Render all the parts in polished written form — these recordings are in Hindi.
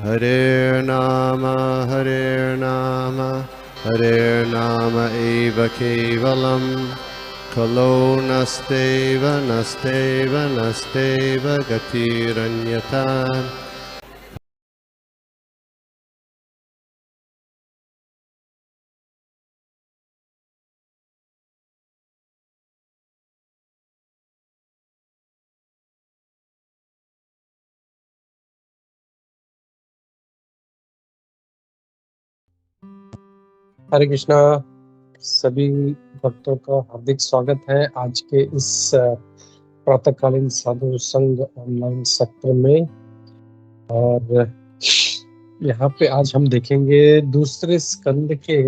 Hare Nama Hare Nama eva kevalam Kalo nasteva nasteva nasteva gatiranyata. हरे कृष्णा। सभी भक्तों का हार्दिक स्वागत है आज के इस प्रातःकालीन साधु संघ ऑनलाइन सत्र में। और यहाँ पे आज हम देखेंगे दूसरे स्कंद के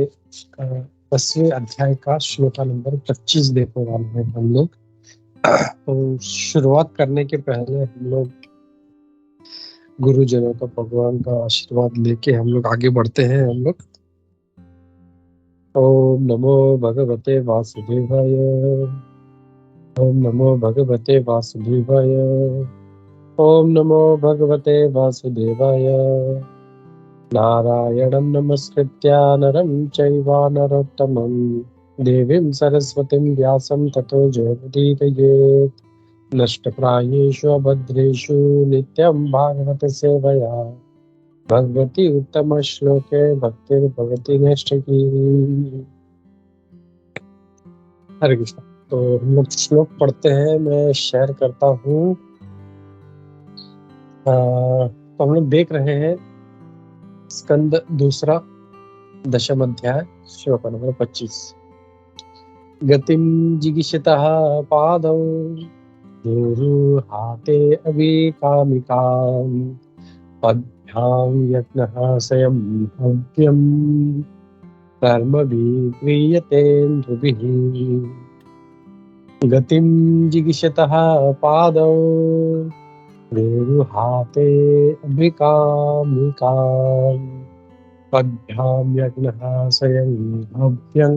10वें अध्याय का श्लोका नंबर 25 देखने वाले हैं हम लोग। तो शुरुआत करने के पहले हम लोग गुरुजनों का, भगवान का आशीर्वाद लेके हम लोग आगे बढ़ते हैं। हम लोग ओम नमो भगवते वासुदेवाय, ओम नमो भगवते वासुदेवाय, ओम नमो भगवते वासुदेवाय। नारायणं नमस्कृत्य नरं चैव नरोत्तमं देवीं सरस्वतीं व्यासं ततो जयमुदीरयेत्। नष्टप्रायेषु अभद्रेषु नित्यं भागवत सेवया भगवती उत्तम श्लोके भक्तिर्भवति नैष्ठिकी। हरे कृष्ण। तो हम लोग श्लोक पढ़ते हैं, मैं शेयर करता हूँ। तो हम लोग देख रहे हैं स्कंद दूसरा 10वां अध्याय श्लोक नंबर 25। गतिम जिगीषतः पादौ हाते अविकामिकाम् पद्भ्यां यत्नः स्वयं हव्यम् कर्मभिः क्रियते नृभिः। गतिं जिगीषतः पादौ हाते अभिकामिकाम् पद्भ्यां यज्ञः स्वयं हव्यं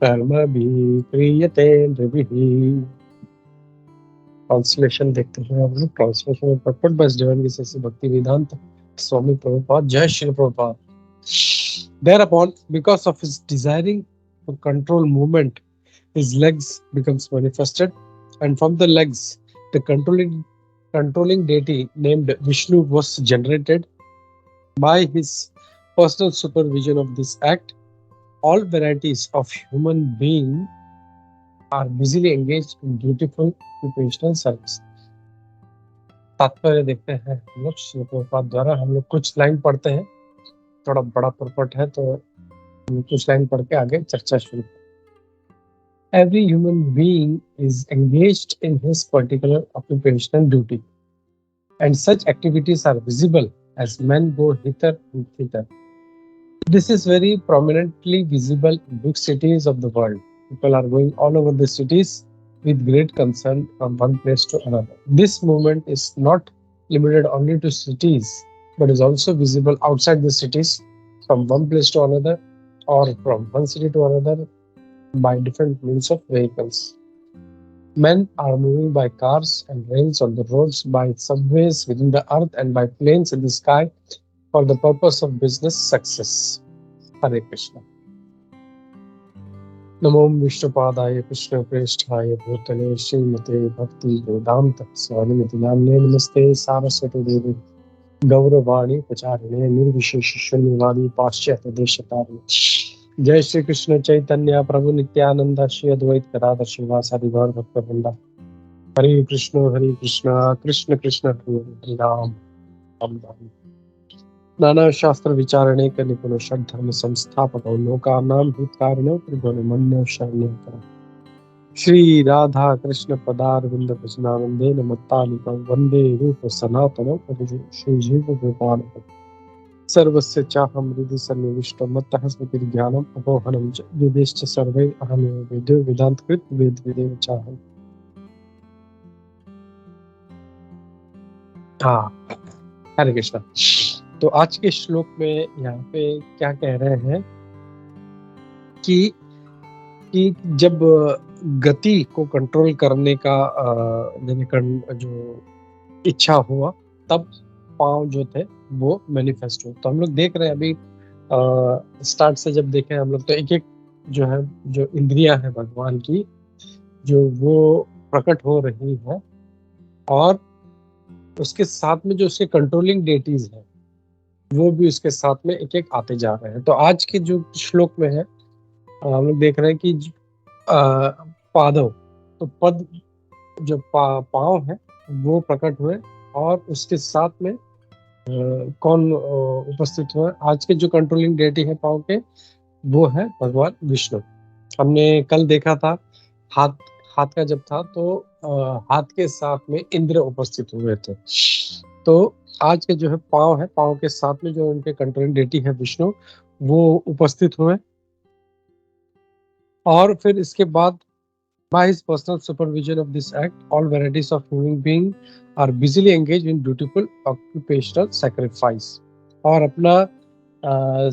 कर्मभिः क्रियते नृभिः। ट्रांसलेशन देखते हैं हम लोग। ट्रांसलेशन में पटपट बस डिवाइन की भक्ति वेदांत स्वामी प्रभुपाद, जय Shri Prabhupada. Thereupon, because of his desiring to control movement, his legs becomes manifested, and from the legs, the controlling deity named Vishnu was generated. By his personal supervision of this act, all varieties of human beings are busily engaged in dutiful occupational service. तात्पर्य देखते हैं हम लोग श्री प्रभुपाद द्वारा। हम लोग कुछ लाइन पढ़ते हैं, थोड़ा बड़ा पुरपट है तो कुछ लाइन पढ़ के आगे चर्चा शुरू। Every human being is engaged in his particular occupational duty, and such activities are visible as men go hither and thither. This is very prominently visible in big cities of the world. People are going all over the cities with great concern from one place to another. This movement is not limited only to cities, but is also visible outside the cities from one place to another, or from one city to another by different means of vehicles. Men are moving by cars and rails on the roads, by subways within the earth, and by planes in the sky for the purpose of business success. Hare Krishna. नमो विष्णुपादाय कृष्ण प्रेष्ठाय भूतले श्रीमते भक्ति वेदांत स्वामिनिति नाम्ने नमस्ते सारस्वती देवी गौरवाणी प्रचारिणे निर्विशेष शून्यवादी पाश्चात्य देशतारिणे। जय श्री कृष्ण चैतन्य प्रभु नित्यानंद श्री अद्वैत गदाधर श्रीवासादि गौर भक्तवृंदा। हरे कृष्ण कृष्ण कृष्ण हरे हरे राम राम राम। नाना शास्त्र विचारणे के निपुण धर्म संस्थापक लोकानां हितकारिणो त्रिगुणमन्यो शरण्यकर। श्री राधा कृष्ण पदारविंद भजनानंदे नमत्तालिकं वंदे रूप सनातनं श्री जीव गोपाल। सर्वस्य चाहं हृदि सन्निविष्टं मत्तः स्मृतिर्ज्ञानम् अपोहनं च वेदैश्च सर्वैः अहमेव वेदो वेदान्तकृत वेद वेदेव चाहम्। हरे कृष्णा। तो आज के श्लोक में यहाँ पे क्या कह रहे हैं कि जब गति को कंट्रोल करने का जो इच्छा हुआ तब पाँव जो थे वो मैनिफेस्ट हुए। तो हम लोग देख रहे हैं अभी स्टार्ट से जब देखें हम लोग तो एक एक जो है जो इंद्रियां हैं भगवान की जो वो प्रकट हो रही है और उसके साथ में जो उसके कंट्रोलिंग डेटीज है वो भी उसके साथ में एक एक आते जा रहे हैं। तो आज के जो श्लोक में है हम लोग देख रहे हैं कि पादव तो पद जो पाँव है वो प्रकट हुए और उसके साथ में कौन उपस्थित हुआ। आज के जो कंट्रोलिंग डेटी है पाँव के वो है भगवान विष्णु। हमने कल देखा था हाथ हाथ का जब था तो हाथ के साथ में इंद्र उपस्थित हुए थे। तो आज के जो है पाँव के साथ में जो उनके कंट्रोलिंग डेटी है विष्णु वो उपस्थित हुए और फिर इसके बाद by his personal supervision of this act, all varieties of human being are busily engaged in beautiful occupational sacrifice। और अपना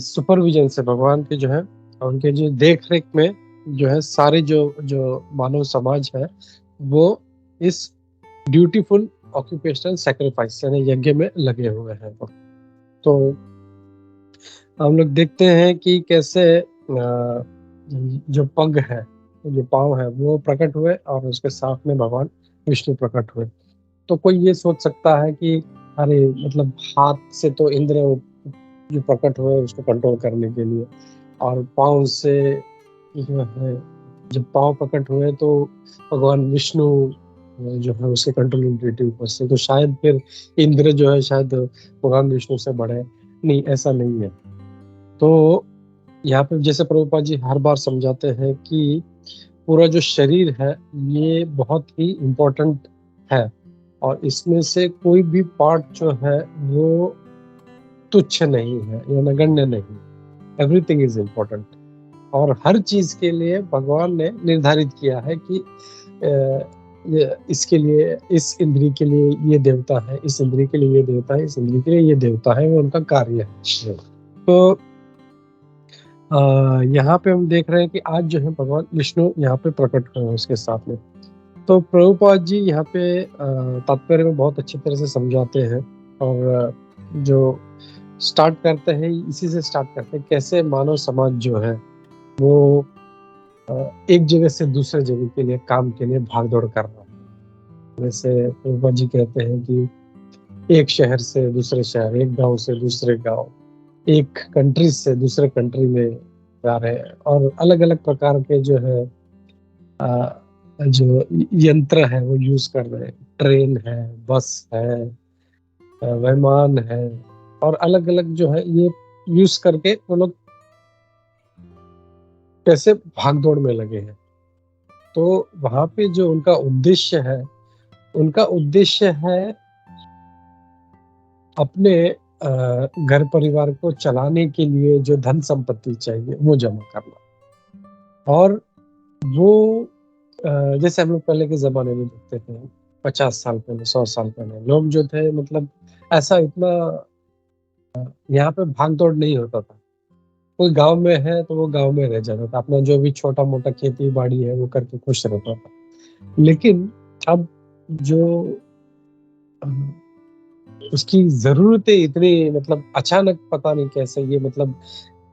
सुपरविजन से भगवान के जो है उनके जो देख रेख में जो है सारे जो जो मानव समाज है वो इस ड्यूटीफुल ऑक्यूपेशनल सैक्रिफाइस यानी यज्ञ में लगे हुए हैं। तो हम लोग देखते हैं कि कैसे जो पग है जो पाँव है वो प्रकट हुए और उसके साथ में भगवान विष्णु प्रकट हुए। तो कोई ये सोच सकता है कि अरे मतलब हाथ से तो इंद्र जो प्रकट हुए उसको कंट्रोल करने के लिए और पाँव से जो है जब पाँव प्रकट हुए तो भगवान विष्णु जो है उसके कंट्रोलिंग डेटी ऊपर से तो शायद फिर इंद्र जो है शायद भगवान विष्णु से बढ़े। नहीं, ऐसा नहीं है। तो यहाँ पे जैसे प्रभुपाद जी हर बार समझाते हैं कि पूरा जो शरीर है ये बहुत ही इम्पोर्टेंट है और इसमें से कोई भी पार्ट जो है वो तुच्छ नहीं है या नगण्य नहीं। एवरीथिंग इज इम्पोर्टेंट और हर चीज के लिए भगवान ने निर्धारित किया है कि इसके लिए इस इंद्री के लिए ये देवता है, इस इंद्री के लिए ये देवता है, इस इंद्री के लिए ये देवता है, वो उनका कार्य है। तो यहाँ पे हम देख रहे हैं कि आज जो है भगवान विष्णु यहाँ पे प्रकट हुए हैं उसके साथ में। तो प्रभुपाद जी यहाँ पे तात्पर्य में बहुत अच्छी तरह से समझाते हैं और जो स्टार्ट करते हैं इसी से स्टार्ट करते हैं कैसे मानव समाज जो है वो एक जगह से दूसरे जगह के लिए काम के लिए भाग दौड़ कर रहा है। जैसे प्रभुपाद जी कहते हैं कि एक शहर से दूसरे शहर, एक गांव से दूसरे गांव, एक कंट्री से दूसरे कंट्री में जा रहे हैं और अलग अलग प्रकार के जो है जो यंत्र है वो यूज कर रहे हैं। ट्रेन है, बस है, विमान है और अलग अलग जो है ये यूज करके वो लोग कैसे भाग दौड़ में लगे हैं। तो वहां पे जो उनका उद्देश्य है अपने घर परिवार को चलाने के लिए जो धन संपत्ति चाहिए वो जमा करना। और वो जैसे हम लोग पहले के जमाने में देखते थे 50 साल पहले, 100 साल पहले लोग जो थे मतलब ऐसा इतना यहाँ पे भाग दौड़ नहीं होता था। कोई गांव में है तो वो गांव में रह जाता था, अपना जो भी छोटा मोटा खेती बाड़ी है वो करके खुश रहता था। लेकिन अब जो उसकी जरूरतें इतनी मतलब अचानक पता नहीं कैसे ये मतलब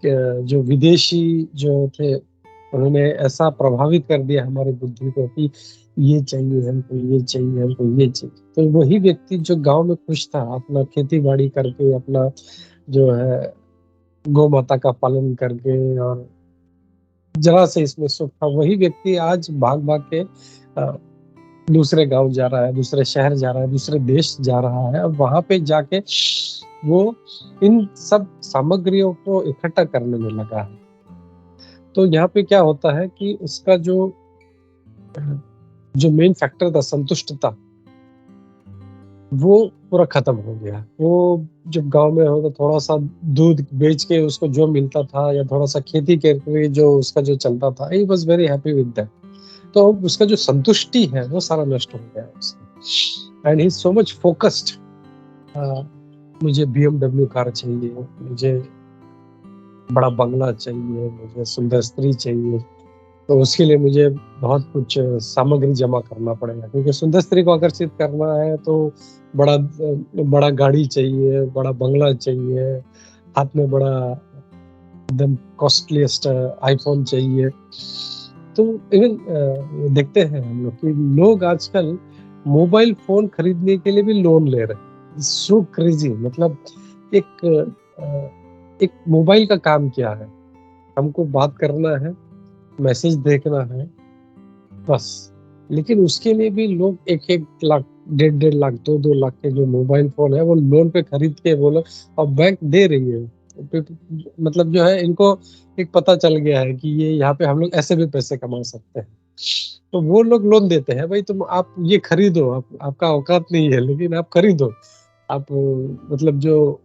जो विदेशी जो थे उन्होंने ऐसा प्रभावित कर दिया हमारी बुद्धि को कि ये चाहिए हमको, ये चाहिए हमको, ये चाहिए। तो वही व्यक्ति जो गांव में खुश था अपना खेती बाड़ी करके, अपना जो है गौ माता का पालन करके और जरा से इसमें सुख था, वही व्यक्ति आज भाग भाग के दूसरे गांव जा रहा है, दूसरे शहर जा रहा है, दूसरे देश जा रहा है। अब वहां पे जाके वो इन सब सामग्रियों को इकट्ठा करने में लगा है। तो यहाँ पे क्या होता है कि उसका जो मेन फैक्टर था संतुष्टता वो पूरा खत्म हो गया। वो जब गांव में होता थोड़ा सा दूध बेच के उसको जो मिलता था या थोड़ा सा खेती करके जो उसका जो चलता था, he was very happy with that. तो उसका जो संतुष्टि है वो सारा नष्ट हो गया उसका। And he is so much focused, मुझे BMW कार चाहिए, मुझे बड़ा बंगला चाहिए, मुझे सुंदर स्त्री चाहिए, तो उसके लिए मुझे बहुत कुछ सामग्री जमा करना पड़ेगा, क्योंकि सुंदर स्त्री को आकर्षित करना है तो बड़ा बड़ा गाड़ी चाहिए, बड़ा बंगला चाहिए, हाथ में बड़ा एकदम कॉस्टलीस्ट आईफोन चाहिए। तो इवन देखते हैं हम लोग कि लोग आजकल मोबाइल फोन खरीदने के लिए भी लोन ले रहे हैं। सो क्रेजी, मतलब एक एक मोबाइल का काम क्या है, हमको बात करना है, मैसेज देखना है, बस। लेकिन उसके लिए भी लोग 1-1 लाख, 1.5-1.5 लाख, 2-2 लाख के जो मोबाइल फोन है वो लोन पे खरीद के बोलो, और बैंक दे रही है। मतलब जो है, इनको एक पता चल गया है कि ये यहाँ पे हम लोग ऐसे भी पैसे कमा सकते हैं, तो वो लोग लोन देते हैं। भाई तुम आप ये खरीदो, आपका औकात नहीं है लेकिन आप खरीदो। आप मतलब जो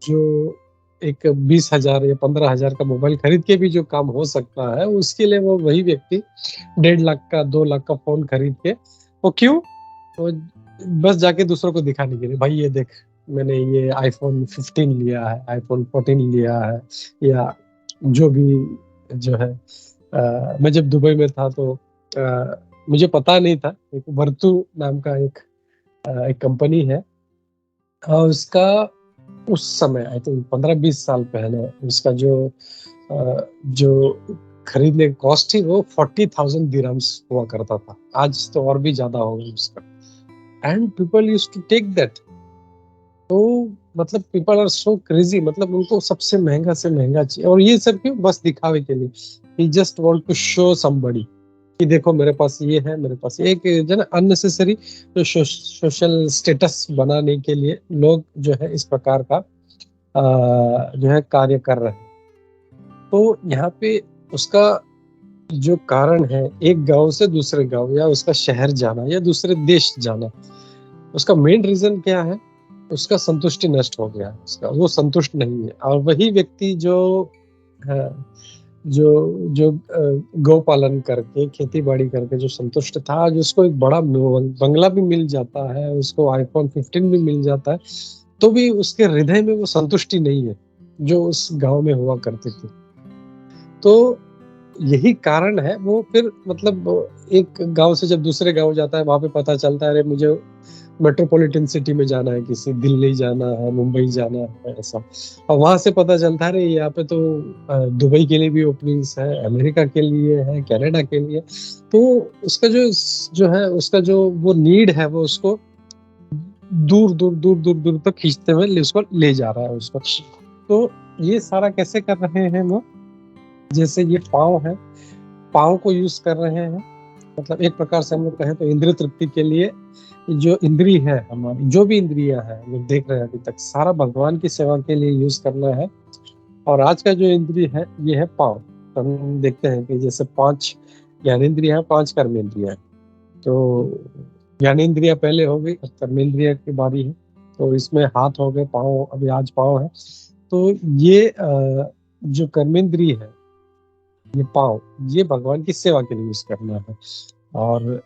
जो एक 20,000 या 15,000 का मोबाइल खरीद के भी जो काम हो सकता है, उसके लिए वो वही व्यक्ति 1.5 लाख का, 2 लाख का फोन खरीद के, वो क्यों? वो बस जाके दूसरों को दिखाने के लिए, भाई ये देख, मैंने ये आईफोन 15 लिया है, आईफोन 14 लिया है, या जो भी जो है। मैं जब दुबई में था तो मुझे पता नहीं था, एक वर्तु नाम का एक कंपनी है, उसका उस समय आई थिंक 15-20 साल पहले उसका जो खरीदने की कॉस्ट थी वो 40,000 दिरहम्स हुआ करता था। आज तो और भी ज्यादा होगा उसका, and people used to take that. तो मतलब पीपल आर सो क्रेजी, मतलब उनको सबसे महंगा से महंगा चाहिए, और ये सब क्यों? बस दिखावे के लिए। He just want to show somebody कि देखो मेरे पास ये है, मेरे पास एक जो ना अननेसेसरी जो सोशल स्टेटस बनाने के लिए लोग जो है इस प्रकार का जो है कार्य कर रहे हैं। तो यहाँ पे उसका जो कारण है, एक गांव से दूसरे गांव या उसका शहर जाना या दूसरे देश जाना, उसका मेन रीजन क्या है? उसका संतुष्टि नष्ट हो गया है, उसका वो संतुष्ट नहीं है। और वही व्यक्ति जो है, जो जो गौ पालन करके, खेती बाड़ी करके जो संतुष्ट था, जिसको एक बड़ा बंगला भी मिल जाता है, उसको आईफोन 15 भी मिल जाता है, तो भी उसके हृदय में वो संतुष्टि नहीं है जो उस गांव में हुआ करती थी। तो यही कारण है। वो फिर मतलब एक गांव से जब दूसरे गांव जाता है, वहां पे पता चलता है, अरे मुझे मेट्रोपॉलिटन सिटी में जाना है, किसी दिल्ली जाना है, मुंबई जाना है, ऐसा। और वहां से पता चलता है यहाँ पे तो दुबई के लिए भी ओपनिंग्स है, अमेरिका के लिए है, कनाडा के लिए। तो उसका जो है, उसका जो वो नीड है, वो उसको दूर दूर दूर दूर दूर तक खींचते हुए उसको ले जा रहा है उसको। तो ये सारा कैसे कर रहे हैं वो? जैसे ये पाँव है, पाँव को यूज कर रहे हैं, मतलब एक प्रकार से हम लोग कहें तो इंद्रिय तृप्ति के लिए। जो इंद्री है हमारी, जो भी इंद्रियां हैं हम लोग देख रहे हैं अभी तक, सारा भगवान की सेवा के लिए यूज करना है। और आज का जो इंद्रिय है ये है पाँव। तो हम देखते हैं कि जैसे 5 ज्ञानेंद्रियां हैं, 5 कर्मेंद्रियां हैं। तो ज्ञानेंद्रियां पहले हो गई, कर्मेंद्रिय की बारी है। तो इसमें हाथ हो गए, पाँव, अभी आज पाँव है। तो ये जो कर्मेंद्रिय है, ये पाँव, ये भगवान की सेवा के लिए यूज करना है। और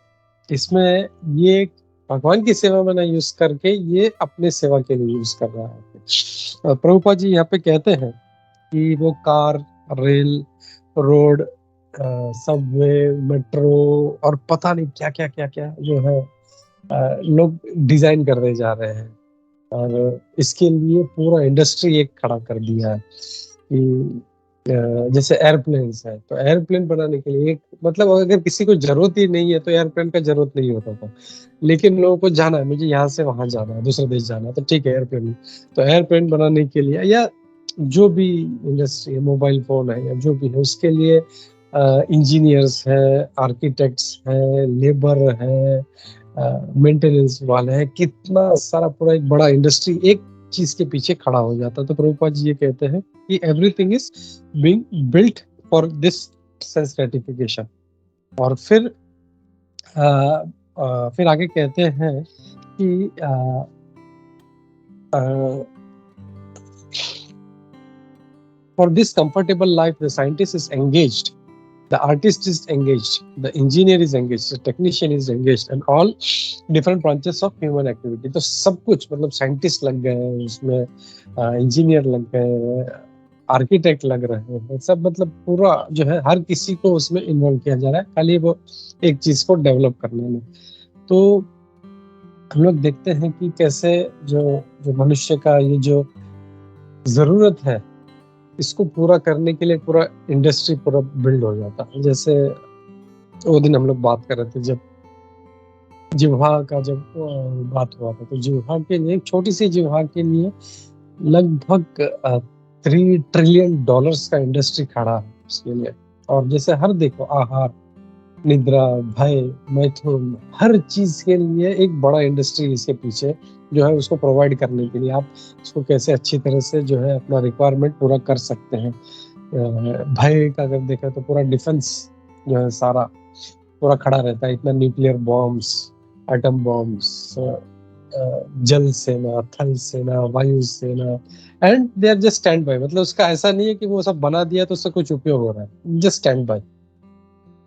इसमें ये भगवान की सेवा में ना यूज करके ये अपने सेवा के लिए यूज कर रहा है। प्रभुपाद जी यहाँ पे कहते हैं कि वो car, rail, road, Subway, metro और पता नहीं क्या क्या क्या क्या जो है लोग डिजाइन करते जा रहे हैं। और इसके लिए पूरा इंडस्ट्री एक खड़ा कर दिया है कि जैसे एयरप्लेन्स है, तो एयरप्लेन बनाने के लिए एक, मतलब अगर किसी को जरूरत ही नहीं है तो एयरप्लेन का जरूरत नहीं होता था। लेकिन लोगों को जाना है, मुझे यहाँ से वहां जाना है, दूसरे देश जाना है, तो ठीक है एयरप्लेन। तो एयरप्लेन बनाने के लिए, या जो भी इंडस्ट्री है, मोबाइल फोन है या जो भी है, उसके लिए इंजीनियर्स है, आर्किटेक्ट्स है, लेबर है, मेंटेनेंस वाले हैं, कितना सारा पूरा एक बड़ा इंडस्ट्री एक चीज के पीछे खड़ा हो जाता है। तो प्रभुपाद जी ये कहते हैं कि everything is being built for this sense gratification. और फिर आगे कहते हैं कि for this comfortable life the scientist is engaged, the artist is engaged, the engineer is engaged, the technician is engaged, and all different branches of human activity। तो सब कुछ, मतलब साइंटिस्ट लग गए हैं उसमें, इंजीनियर लग गए, आर्किटेक्ट लग रहे हैं सब, मतलब पूरा जो है हर किसी को उसमें इन्वॉल्व किया जा रहा है, खाली वो एक चीज को डेवलप करने में। तो हम लोग देखते हैं कि कैसे जो जो मनुष्य का ये जो जरूरत है इसको पूरा करने के लिए पूरा इंडस्ट्री पूरा बिल्ड हो जाता है। जैसे वो दिन हम लोग बात कर रहे थे जब जिह्वा का जब बात हुआ था, तो जिह्वा के लिए, एक छोटी सी जिह्वा के लिए लगभग $3 ट्रिलियन का इंडस्ट्री खड़ा है उसके लिए। और जैसे हर देखो आहार, निद्रा, भय, मैथुन, हर चीज के लिए एक बड़ा इंडस्ट्री इसके पीछे जो है उसको प्रोवाइड करने के लिए आप उसको कैसे अच्छी तरह से जो है अपना रिक्वायरमेंट पूरा कर सकते हैं। भय का अगर देखा तो पूरा डिफेंस जो है सारा पूरा खड़ा रहता है, इतना न्यूक्लियर बॉम्ब्स, एटम बॉम्ब्स, जल सेना, थल सेना, वायु सेना, and they are just stand by. मतलब उसका ऐसा नहीं है कि वो सब बना दिया तो उससे कुछ उपयोग हो रहा है, जस्ट स्टैंड बाय।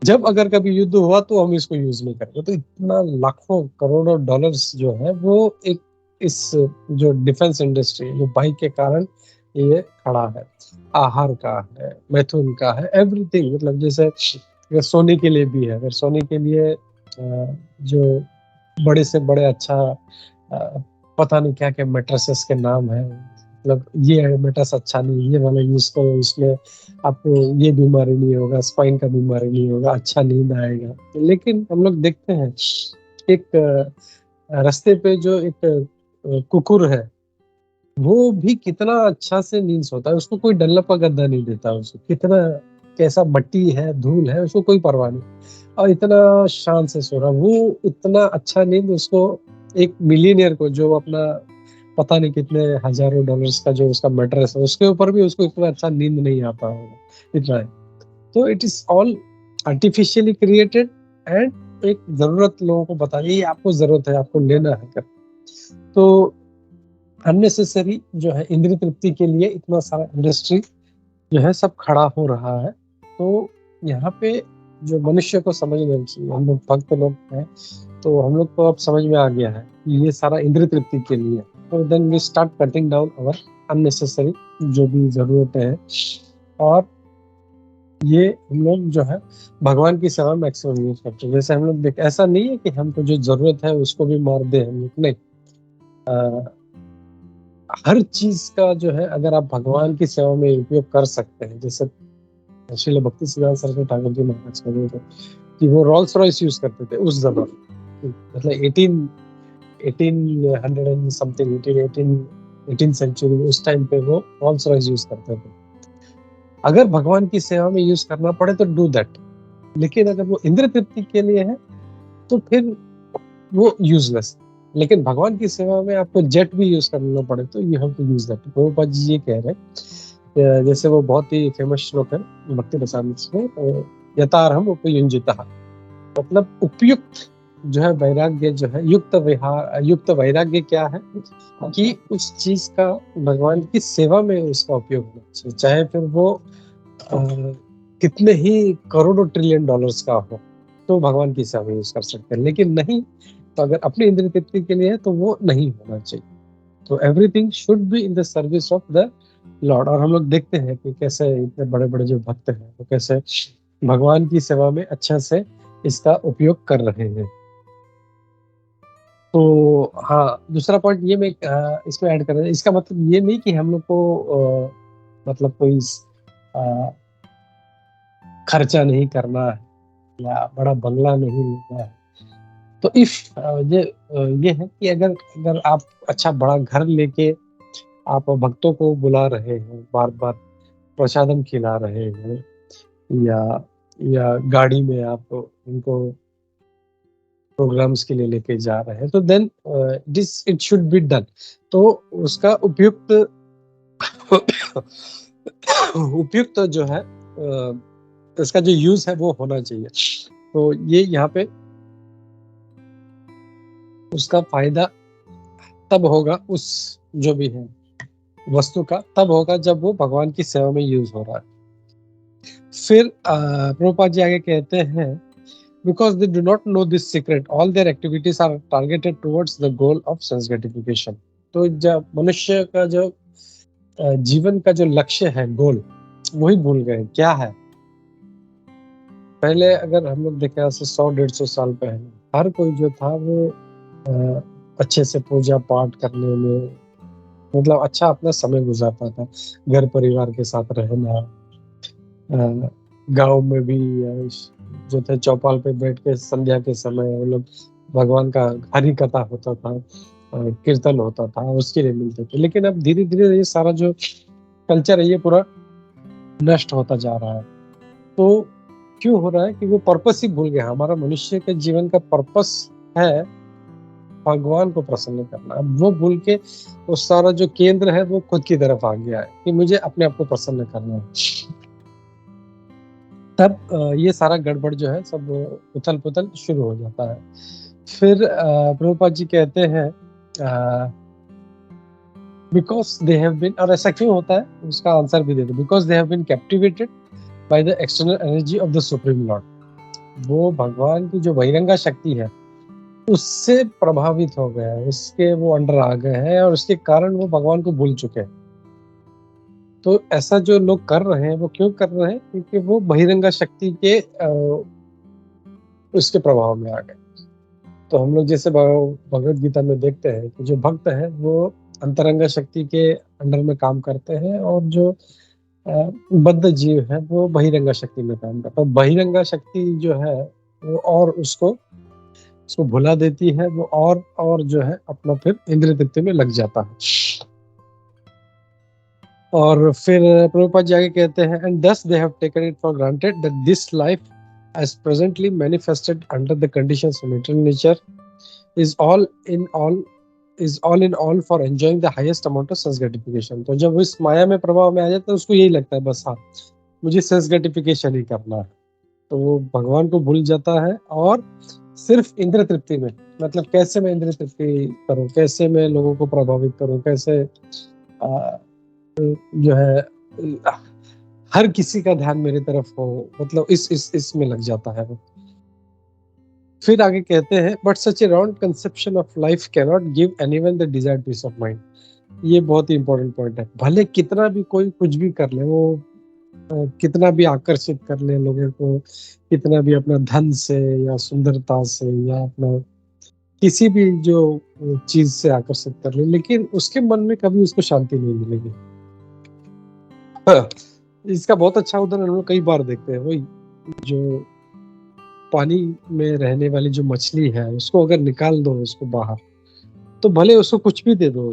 जब अगर कभी युद्ध हुआ तो हम इसको यूज नहीं करेंगे। तो इतना लाखों करोड़ों डॉलर्स जो है वो एक इस जो डिफेंस इंडस्ट्री जो बाइक के कारण ये खड़ा है। आहार का है, मैथुन का है, एवरीथिंग। मतलब जैसे अगर सोने के लिए भी है, अगर सोने के लिए जो बड़े से बड़े अच्छा पता नहीं क्या क्या मेट्रेसेस के नाम है, मतलब ये मेट्रेस अच्छा नहीं, ये वाला यूज करो, इसमें आपको ये बीमारी नहीं होगा, स्पाइन का बीमारी नहीं होगा, अच्छा नींद आएगा। लेकिन हम लोग देखते हैं एक रास्ते पे जो एक कुकुर है वो भी कितना अच्छा से नींद सोता है, उसको कोई डल्ला का गद्दा नहीं देता, उसको कितना कैसा मट्टी है, धूल है, उसको कोई परवाह नहीं, और इतना शान से सो रहा। वो इतना अच्छा नींद उसको एक मिलीनियर को जो अपना पता नहीं कितने हजारों डॉलर्स का जो उसका मैट्रेस है उसके ऊपर भी उसको इतना अच्छा नींद नहीं आता होगा, इतना है। तो it is all artificially created, and एक जरूरत लोगों को बता दी, ये आपको जरूरत है, आपको लेना है कर। तो अननेसेसरी जो है इंद्रिय तृप्ति के लिए इतना सारा इंडस्ट्री जो है सब खड़ा हो रहा है। तो यहाँ पे जो मनुष्य को समझना चाहिए, हम लोग भक्त लोग हैं तो हम लोग को अब समझ में आ गया है कि ये सारा इंद्रिय तृप्ति के लिए। तो then we start cutting down our unnecessary जो भी जरूरतें हैं, और ये हम लोग जो है भगवान की सेवा मैक्सिमम यूज करते हैं। जैसे हम लोग देख, ऐसा नहीं है कि हमको जो जरूरत है उसको भी मार दे हम लोग, नहीं। हर चीज का जो है अगर आप भगवान की सेवा में उपयोग कर सकते हैं, जैसे श्रील भक्ति सिद्धांत सरस्वती ठाकुर जी महाराज का कि वो रोल्स रॉयस यूज करते थे उस जमाने, मतलब 1800 एंड समथिंग, 18 सेंचुरी, उस टाइम पे वो रोल्स रॉयस यूज करते थे। अगर भगवान की सेवा में यूज करना पड़े तो डू दैट, लेकिन अगर वो इंद्र तृप्ति के लिए है तो फिर वो यूजलेस। लेकिन भगवान की सेवा में आपको जेट भी यूज करना पड़े तो you have to use that. Prabhupada ji ये कह रहे हैं, जैसे वो बहुत ही फेमस श्लोक है भक्ति रसामृत में, यथार्हम् उपयुञ्जितः, मतलब उपयुक्त जो है वैराग्य जो है, युक्त वैराग्य क्या है कि उस चीज का भगवान की सेवा में उसका उपयोग होना चाहिए, चाहे फिर वो कितने ही करोड़ों ट्रिलियन डॉलर्स का हो, तो भगवान की सेवा में यूज कर सकते हैं। लेकिन नहीं तो अगर अपनी इंद्रिय तृप्ति के लिए है तो वो नहीं होना चाहिए। तो everything should be in the service of the Lord. और हम लोग देखते हैं कि कैसे इतने बड़े बड़े जो भक्त हैं वो कैसे भगवान की सेवा में अच्छा से इसका उपयोग कर रहे हैं। तो हाँ, दूसरा पॉइंट ये मैं इसमें ऐड कर रहा हूँ, इसका मतलब ये नहीं कि हम लोग को मतलब कोई खर्चा नहीं करना है या बड़ा बंगला नहीं लेना है। तो इफ ये है कि अगर आप अच्छा बड़ा घर लेके आप भक्तों को बुला रहे हैं, बार बार प्रसादम खिला रहे हैं, या गाड़ी में आप उनको प्रोग्राम्स के लिए लेके जा रहे हैं, तो then it should be done. तो उसका उपयुक्त उपयुक्त जो है इसका जो यूज है वो होना चाहिए। तो ये यहाँ पे उसका फायदा तब होगा उस जो भी है वस्तु का, तब होगा जब वो भगवान की सेवा में यूज हो रहा है। फिर प्रभुपाद जी आगे कहते हैं, because they do not know this secret, all their activities are targeted towards the goal of sense gratification। तो जब मनुष्य का जो जीवन का जो लक्ष्य है, गोल, वही भूल गए क्या है। पहले अगर हम लोग देखें आज से 100-150 साल पहले, हर कोई जो था वो अच्छे से पूजा पाठ करने में मतलब अच्छा अपना समय गुजारता था। घर परिवार के साथ रहना, गांव में भी जो थे चौपाल पे बैठ के संध्या के समय वो लोग भगवान का हरि कथा होता था, कीर्तन होता था, उसके लिए मिलते थे। लेकिन अब धीरे धीरे ये सारा जो कल्चर है ये पूरा नष्ट होता जा रहा है। तो क्यों हो रहा है कि वो पर्पस ही भूल गया। हमारा मनुष्य के जीवन का पर्पस है भगवान को प्रसन्न करना। अब वो भूल के वो सारा जो केंद्र है वो खुद की तरफ आ गया है कि मुझे अपने आप को प्रसन्न करना है। तब ये सारा गड़बड़ जो है सब उथल पुथल शुरू हो जाता है। फिर प्रभुपाद जी कहते हैं बिकॉज दे हैव बीन, और ऐसा क्यों होता है उसका आंसर भी दे दो, because they have been captivated by the external energy of the supreme lord. वो भगवान की जो बहिरंगा शक्ति है उससे प्रभावित हो गए हैं, उसके वो अंडर आ गए हैं और उसके कारण वो भगवान को भूल चुके हैं। तो ऐसा जो लोग कर रहे हैं वो क्यों कर रहे हैं, क्योंकि वो बहिरंगा शक्ति के उसके प्रभाव में आ गए। तो हम लोग जैसे भगवत गीता में देखते हैं कि जो भक्त है वो अंतरंगा शक्ति के अंडर में काम करते हैं और जो बद्ध जीव है वो बहिरंगा शक्ति में काम करता है। बहिरंगा शक्ति जो है वो और उसको भुला देती है, वो और जो है अपना फिर इंद्रिय तृप्ति में लग जाता है। और फिर प्रभुपाद जी आगे कहते हैं एंड दस they have taken it for granted that this life as presently manifested under the conditions of material nature is all in all for enjoying the highest amount of sense gratification। तो जब इस माया में प्रभाव में आ जाता है उसको यही लगता है बस हाँ मुझे सेंस ग्रेटिफिकेशन ही करना है। तो वो भगवान को भूल जाता है और सिर्फ इंद्र तृप्ति में, मतलब कैसे मैं इंद्र तृप्ति करूं, कैसे मैं लोगों को प्रभावित करूं, कैसे जो है हर किसी का ध्यान मेरी तरफ हो, मतलब इसमें लग जाता है वो। फिर आगे कहते हैं but such a round conception of life can not give anyone the desired peace of mind. ये बहुत ही इंपॉर्टेंट पॉइंट है। भले कितना भी कोई कुछ भी कर ले, वो कितना भी आकर्षित कर ले लोगों को, कितना भी अपना धन से या सुंदरता से या अपना किसी भी जो चीज से आकर्षित कर ले, लेकिन उसके मन में कभी उसको शांति नहीं मिलेगी। इसका बहुत अच्छा उदाहरण हम लोग कई बार देखते हैं। वही जो पानी में रहने वाली जो मछली है उसको अगर निकाल दो उसको बाहर, तो भले उसको कुछ भी दे दो,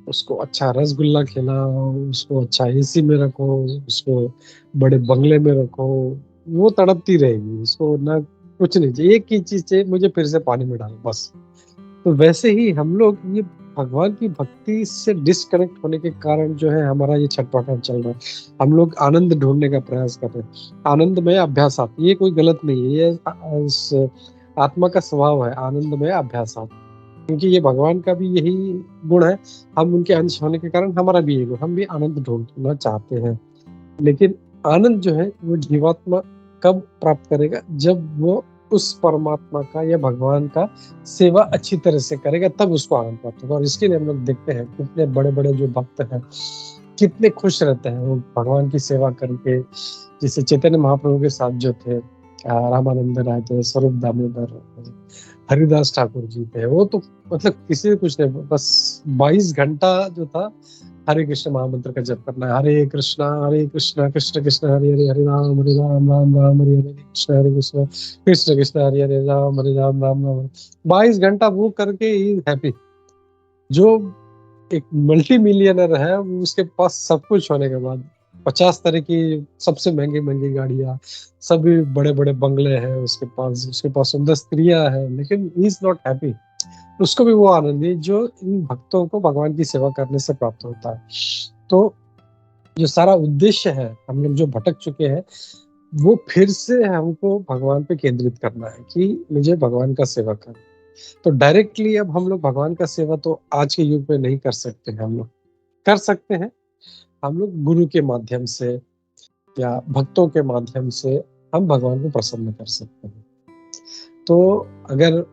उसको अच्छा रसगुल्ला खिलाओ, उसको अच्छा एसी में रखो, उसको बड़े बंगले में रखो, वो तड़पती रहेगी। उसको ना कुछ नहीं चाहिए, एक ही चीज चाहिए, मुझे फिर से पानी में डालो बस। तो वैसे ही हम लोग ये भगवान की भक्ति से डिस्कनेक्ट होने के कारण जो है हमारा ये छटपटाहट चल रहा है। हम लोग आनंद ढूंढने का प्रयास कर रहे हैं, आनंद में अभ्यास, ये कोई गलत नहीं है, ये आत्मा का स्वभाव है आनंद में अभ्यास, क्योंकि ये भगवान का भी यही गुण है। हम उनके अंश होने के कारण हमारा भी यही गुण, हम भी आनंद ढूंढना चाहते हैं। लेकिन आनंद जो है वो जीवात्मा कब प्राप्त करेगा, जब वो उस परमात्मा का या भगवान का सेवा अच्छी तरह से करेगा, तब उसको आनंद प्राप्त होगा। और इसके लिए हम लोग देखते हैं कितने बड़े बड़े जो भक्त हैं कितने खुश रहते हैं वो भगवान की सेवा करके। जैसे चैतन्य महाप्रभु के साथ जो थे रामानंद राय थे, स्वरूप दामोदर, हरिदास ठाकुर जी थे, वो तो मतलब किसी कुछ नहीं, बस 22 घंटा जो था हरे कृष्ण महामंत्र का जप करना है। हरे कृष्ण कृष्ण कृष्ण हरे हरे, हरे राम राम राम हरे हरे, हरे कृष्ण कृष्ण कृष्ण हरे हरे, राम राम राम। 22 घंटा वो करके ही हैप्पी। जो एक मल्टी मिलियनर है उसके पास सब कुछ होने के बाद 50 तरह की सबसे महंगी महंगी गाड़ियां, सभी बड़े बड़े बंगले हैं उसके पास सुंदर स्त्रियां हैं, लेकिन ही इज नॉट हैप्पी। उसको भी वो आनंद है जो इन भक्तों को भगवान की सेवा करने से प्राप्त होता है। तो जो सारा उद्देश्य है, हम लोग जो भटक चुके हैं, वो फिर से हमको भगवान पे केंद्रित करना है कि मुझे भगवान का सेवा करना। तो डायरेक्टली अब हम लोग भगवान का सेवा तो आज के युग में नहीं कर सकते हैं। हम लोग कर सकते हैं, हम लोग गुरु के माध्यम से या भक्तों के माध्यम से हम भगवान को प्रसन्न कर सकते हैं। तो अगर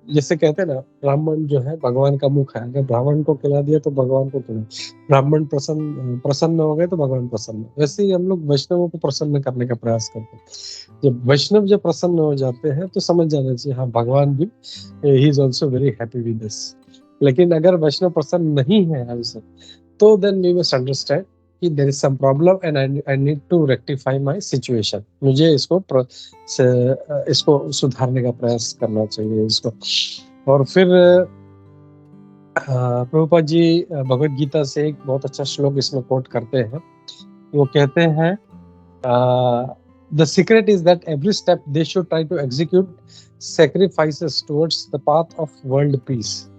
जैसे कहते हैं ना, ब्राह्मण जो है भगवान का मुख है, अगर ब्राह्मण को खिला दिया तो भगवान को खिला, ब्राह्मण प्रसन्न प्रसन्न हो गए तो भगवान प्रसन्न। वैसे ही हम लोग वैष्णवों को प्रसन्न करने का प्रयास करते हैं। जब वैष्णव जब प्रसन्न हो जाते हैं तो समझ जाना चाहिए हाँ भगवान भी ही is also very happy with this. लेकिन अगर वैष्णव प्रसन्न नहीं है हमसे, तो देन वी मस्ट अंडरस्टैंड कि there is some problem and I need to rectify my situation. मुझे इसको सुधारने का प्रयास करना चाहिए इसको। और फिर प्रभुपाद जी भगवत गीता से एक बहुत अच्छा श्लोक इसमें कोट करते हैं। वो कहते हैं the secret is that every step they should try to execute sacrifices towards the path of world peace.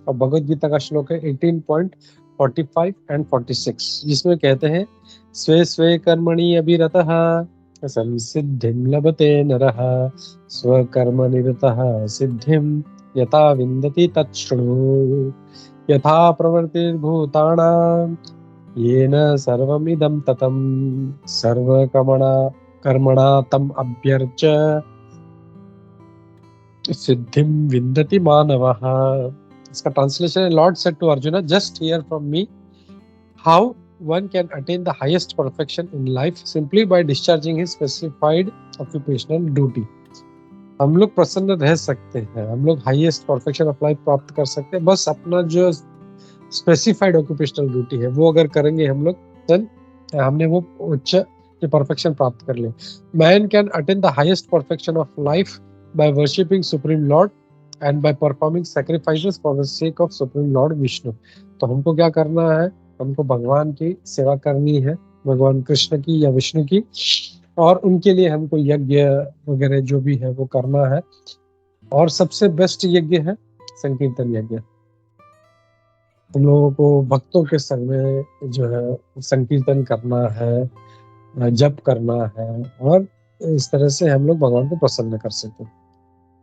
और भगवत गीता का श्लोक है 18.45 एंड 46, जिसमें कहते हैं स्वे स्वे कर्मणि अभिरतः संसिद्धिं लभते नरः स्वकर्म निरतः सिद्धिं यथा विन्दति तच्छृणु यथा प्रवृत्तिर्भूतानां येन सर्वमिदं ततं कर्मणा तम अभ्यर्च्य सिद्धिं विन्दति मानवः। इसका ट्रांसलेशन है, lord said to Arjuna, just hear from me how one can attain the highest perfection in life simply by discharging his specified occupational duty। हम लोग प्रसन्न रह सकते हैं, हम लोग हाईएस्ट परफेक्शन ऑफ लाइफ प्राप्त कर सकते हैं, बस अपना जो स्पेसिफाइड ऑक्यूपेशनल ड्यूटी है वो अगर करेंगे हम लोग, देन हमने वो उच्च परफेक्शन प्राप्त कर ले। Man can attain the highest perfection of life by worshipping supreme lord and by performing sacrifices for the sake of supreme lord Vishnu. तो हमको क्या करना है, हमको भगवान की सेवा करनी है, भगवान कृष्ण की या विष्णु की, और उनके लिए हमको यज्ञ वगैरह जो भी है वो करना है। और सबसे बेस्ट यज्ञ है संकीर्तन यज्ञ। हम लोगों को भक्तों के संग में जो है संकीर्तन करना है, जप करना है, और इस तरह से हम लोग भगवान को प्रसन्न कर सकते हैं।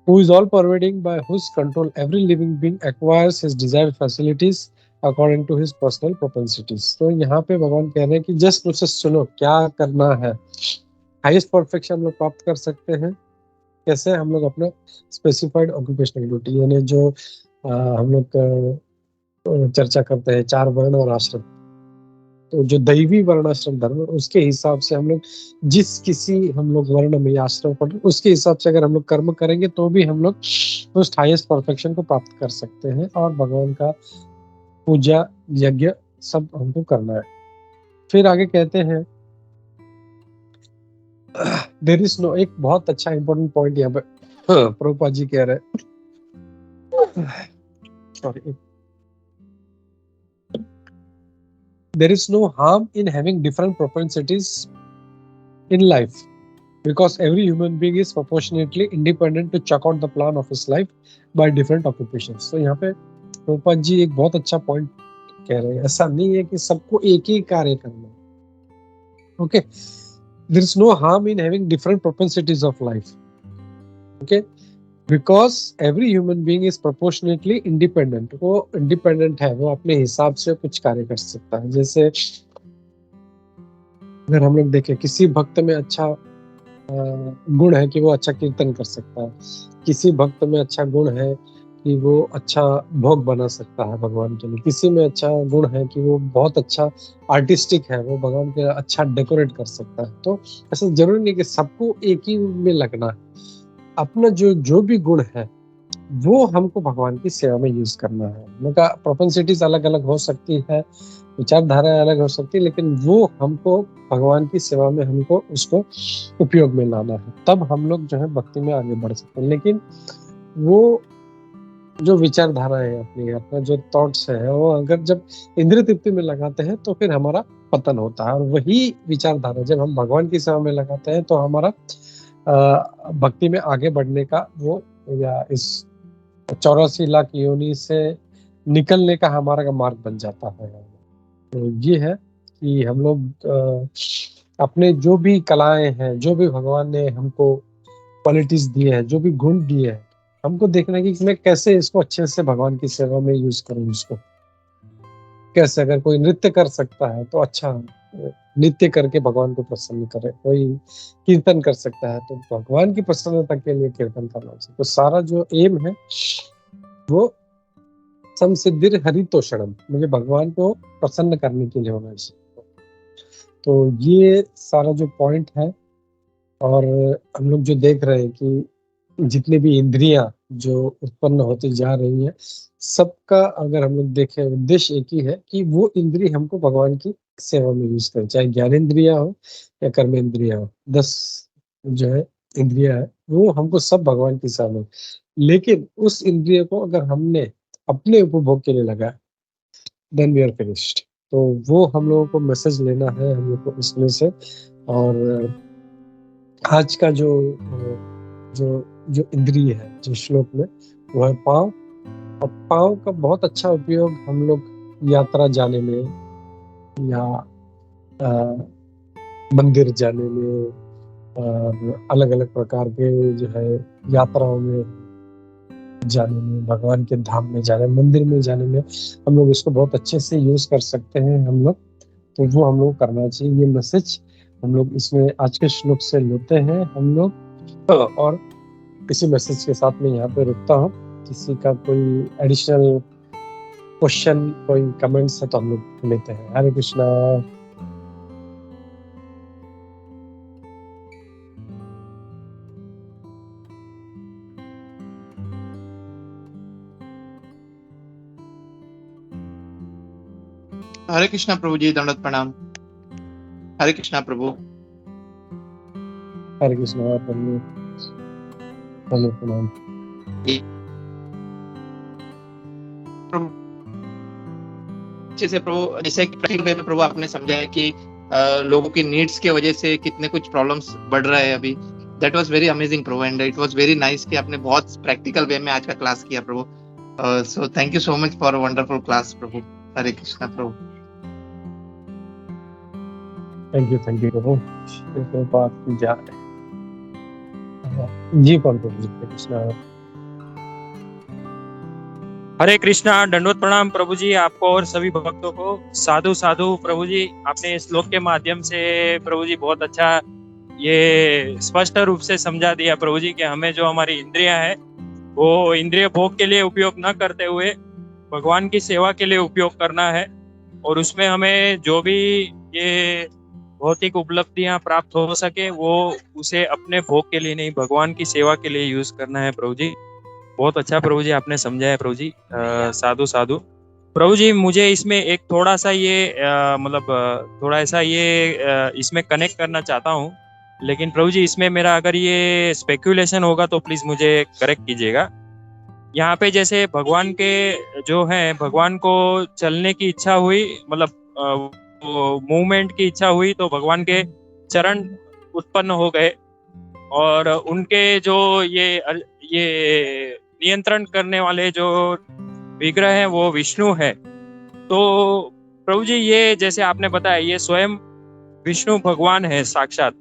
Who is all pervading, by whose control every living being acquires his desired facilities according to his personal propensities। तो यहाँ पे भगवान कह रहे हैं कि जस्ट मुझसे सुनो क्या करना है। हाईएस्ट परफेक्शन हम लोग प्राप्त कर सकते हैं कैसे, हम लोग अपना स्पेसिफाइड ऑक्यूपेशनल ड्यूटी, यानी जो हम लोग चर्चा करते हैं 4 वर्ण और आश्रम, तो जो दैवी वर्णाश्रम धर्म उसके हिसाब से हम लोग जिस किसी हम लोग वर्ण में आश्रम पर उसके हिसाब से अगर हम लोग कर्म करेंगे तो भी हम लोग उस हाईएस्ट परफेक्शन को प्राप्त कर सकते हैं। और भगवान का पूजा यज्ञ सब हमको करना है। फिर आगे कहते हैं देयर इज नो, एक बहुत अच्छा इंपॉर्टेंट पॉइंट यहाँ पे प्रभुपाद जी कह रहे हैं, sorry, there is no harm in having different propensities in life because every human being is proportionately independent to check out the plan of his life by different occupations। तो यहाँ पे प्रभुपाद जी एक बहुत अच्छा पॉइंट कह रहे हैं, ऐसा नहीं है कि सबको एक ही कार्य करना है। Okay, there is no harm in having different propensities of life, okay, because every human being is proportionately independent। वो इंडिपेंडेंट है, वो अपने हिसाब से कुछ कार्य कर सकता है। जैसे अगर हम लोग देखें किसी भक्त में अच्छा गुण है कि वो अच्छा कीर्तन कर सकता है, किसी भक्त में अच्छा गुण है कि वो अच्छा भोग बना सकता है भगवान के लिए, किसी में अच्छा गुण है कि वो बहुत अच्छा आर्टिस्टिक है, वो भगवान के अच्छा डेकोरेट कर सकता है। तो ऐसा जरूरी नहीं कि सबको एक ही में लगना है, अपना जो भी गुण है वो हमको भगवान की सेवा में यूज करना है। उनका प्रोपेंसिटीज अलग अलग हो सकती है, विचारधारा अलग हो सकती है, लेकिन वो हमको भगवान की सेवा में हमको उसको उपयोग में लाना है, तब हम लोग जो है भक्ति में आगे बढ़ सकते हैं। लेकिन वो जो विचारधारा है अपना जो थॉट्स है वो अगर जब इंद्रिय तृप्ति में लगाते हैं तो फिर हमारा पतन होता है, और वही विचारधारा जब हम भगवान की सेवा में लगाते हैं तो हमारा भक्ति में आगे बढ़ने का वो, या इस 84 लाख योनि से निकलने का हमारा का मार्ग बन जाता है। तो ये है कि हम लोग अपने जो भी कलाएं हैं, जो भी भगवान ने हमको क्वालिटीज दिए हैं, जो भी गुण दिए हैं, हमको देखना है कि मैं कैसे इसको अच्छे से भगवान की सेवा में यूज करूं। इसको कैसे, अगर कोई नृत्य कर सकता है तो अच्छा नृत्य करके भगवान को प्रसन्न करे, कोई कीर्तन कर सकता है तो भगवान की प्रसन्नता के लिए कीर्तन करना चाहिए। तो सारा जो एम है वो समसिद्धिर हरितोषणम, मुझे भगवान को प्रसन्न करने के लिए होना चाहिए। तो ये सारा जो पॉइंट है, और हम लोग जो देख रहे हैं कि जितने भी इंद्रियां जो उत्पन्न होती जा रही हैं, सबका अगर हम लोग देखें उद्देश्य एक ही है कि वो इंद्रिय हमको भगवान की सेवा में यूज करें, चाहे ज्ञानेंद्रिया हो या कर्मेंद्रिया हो। 10 जो है इंद्रिया है, वो हमको सब भगवान की सेवा में, लेकिन उस इंद्रिय को अगर हमने अपने उपभोग के लिए लगाया, देन वी आर फिनिश्ड। तो वो हम लोगों को मैसेज लेना है हम लोग को इसमें से। और आज का जो जो जो इंद्रिय है जो श्लोक में, वो है पाँव। और पाँव का बहुत अच्छा उपयोग हम लोग यात्रा जाने में या मंदिर जाने में और अलग अलग प्रकार के जो है यात्राओं में जाने में, भगवान के धाम में जाने, मंदिर में जाने में हम लोग इसको बहुत अच्छे से यूज कर सकते हैं हम लोग। तो वो हम लोग करना चाहिए। ये मैसेज हम लोग इसमें आज के श्लोक से लेते हैं हम लोग। और इसी मैसेज के साथ में यहाँ पे रुकता हूँ। किसी का कोई एडिशनल क्वेश्चन, कोई कमेंट्स है तो हम लोग लेते हैं। हरे कृष्णा। हरे कृष्णा प्रभु जी, दंडवत प्रणाम। हरे कृष्णा प्रभु। हरे कृष्णा प्रभु, दंडवत प्रणाम। अच्छे से प्रभु, जैसे कि प्रैक्टिकल वे में प्रभु आपने समझाया कि लोगों की नीड्स के वजह से कितने कुछ प्रॉब्लम्स बढ़ रहे हैं अभी। That was very amazing Prabhu, and it was very nice कि आपने बहुत प्रैक्टिकल वे में आज का क्लास किया प्रभु। So thank you so much for wonderful class प्रभु। हरे कृष्णा प्रभु। थैंक यू प्रभु। बात की जाए जी कौन प्रभु जी? हरे कृष्णा। हरे कृष्णा, दंडवत प्रणाम प्रभु जी आपको और सभी भक्तों को। साधु साधु प्रभु जी, आपने इस श्लोक के माध्यम से प्रभु जी बहुत अच्छा ये स्पष्ट रूप से समझा दिया प्रभु जी कि हमें जो हमारी इंद्रियां है वो इंद्रिय भोग के लिए उपयोग न करते हुए भगवान की सेवा के लिए उपयोग करना है। और उसमें हमें जो भी ये भौतिक उपलब्धियां प्राप्त हो सके वो उसे अपने भोग के लिए नहीं, भगवान की सेवा के लिए यूज करना है प्रभु जी। बहुत अच्छा प्रभु जी आपने समझाया प्रभु जी। साधु साधु प्रभु जी। मुझे इसमें एक थोड़ा सा ये थोड़ा ऐसा ये इसमें कनेक्ट करना चाहता हूँ, लेकिन प्रभु जी इसमें मेरा अगर ये स्पेक्यूलेशन होगा तो प्लीज मुझे करेक्ट कीजिएगा। यहाँ पे जैसे भगवान के जो है, भगवान को चलने की इच्छा हुई, मतलब मूवमेंट की इच्छा हुई, तो भगवान के चरण उत्पन्न हो गए और उनके जो ये नियंत्रण करने वाले जो विग्रह है वो विष्णु है। तो प्रभु जी ये जैसे आपने बताया ये स्वयं विष्णु भगवान है साक्षात।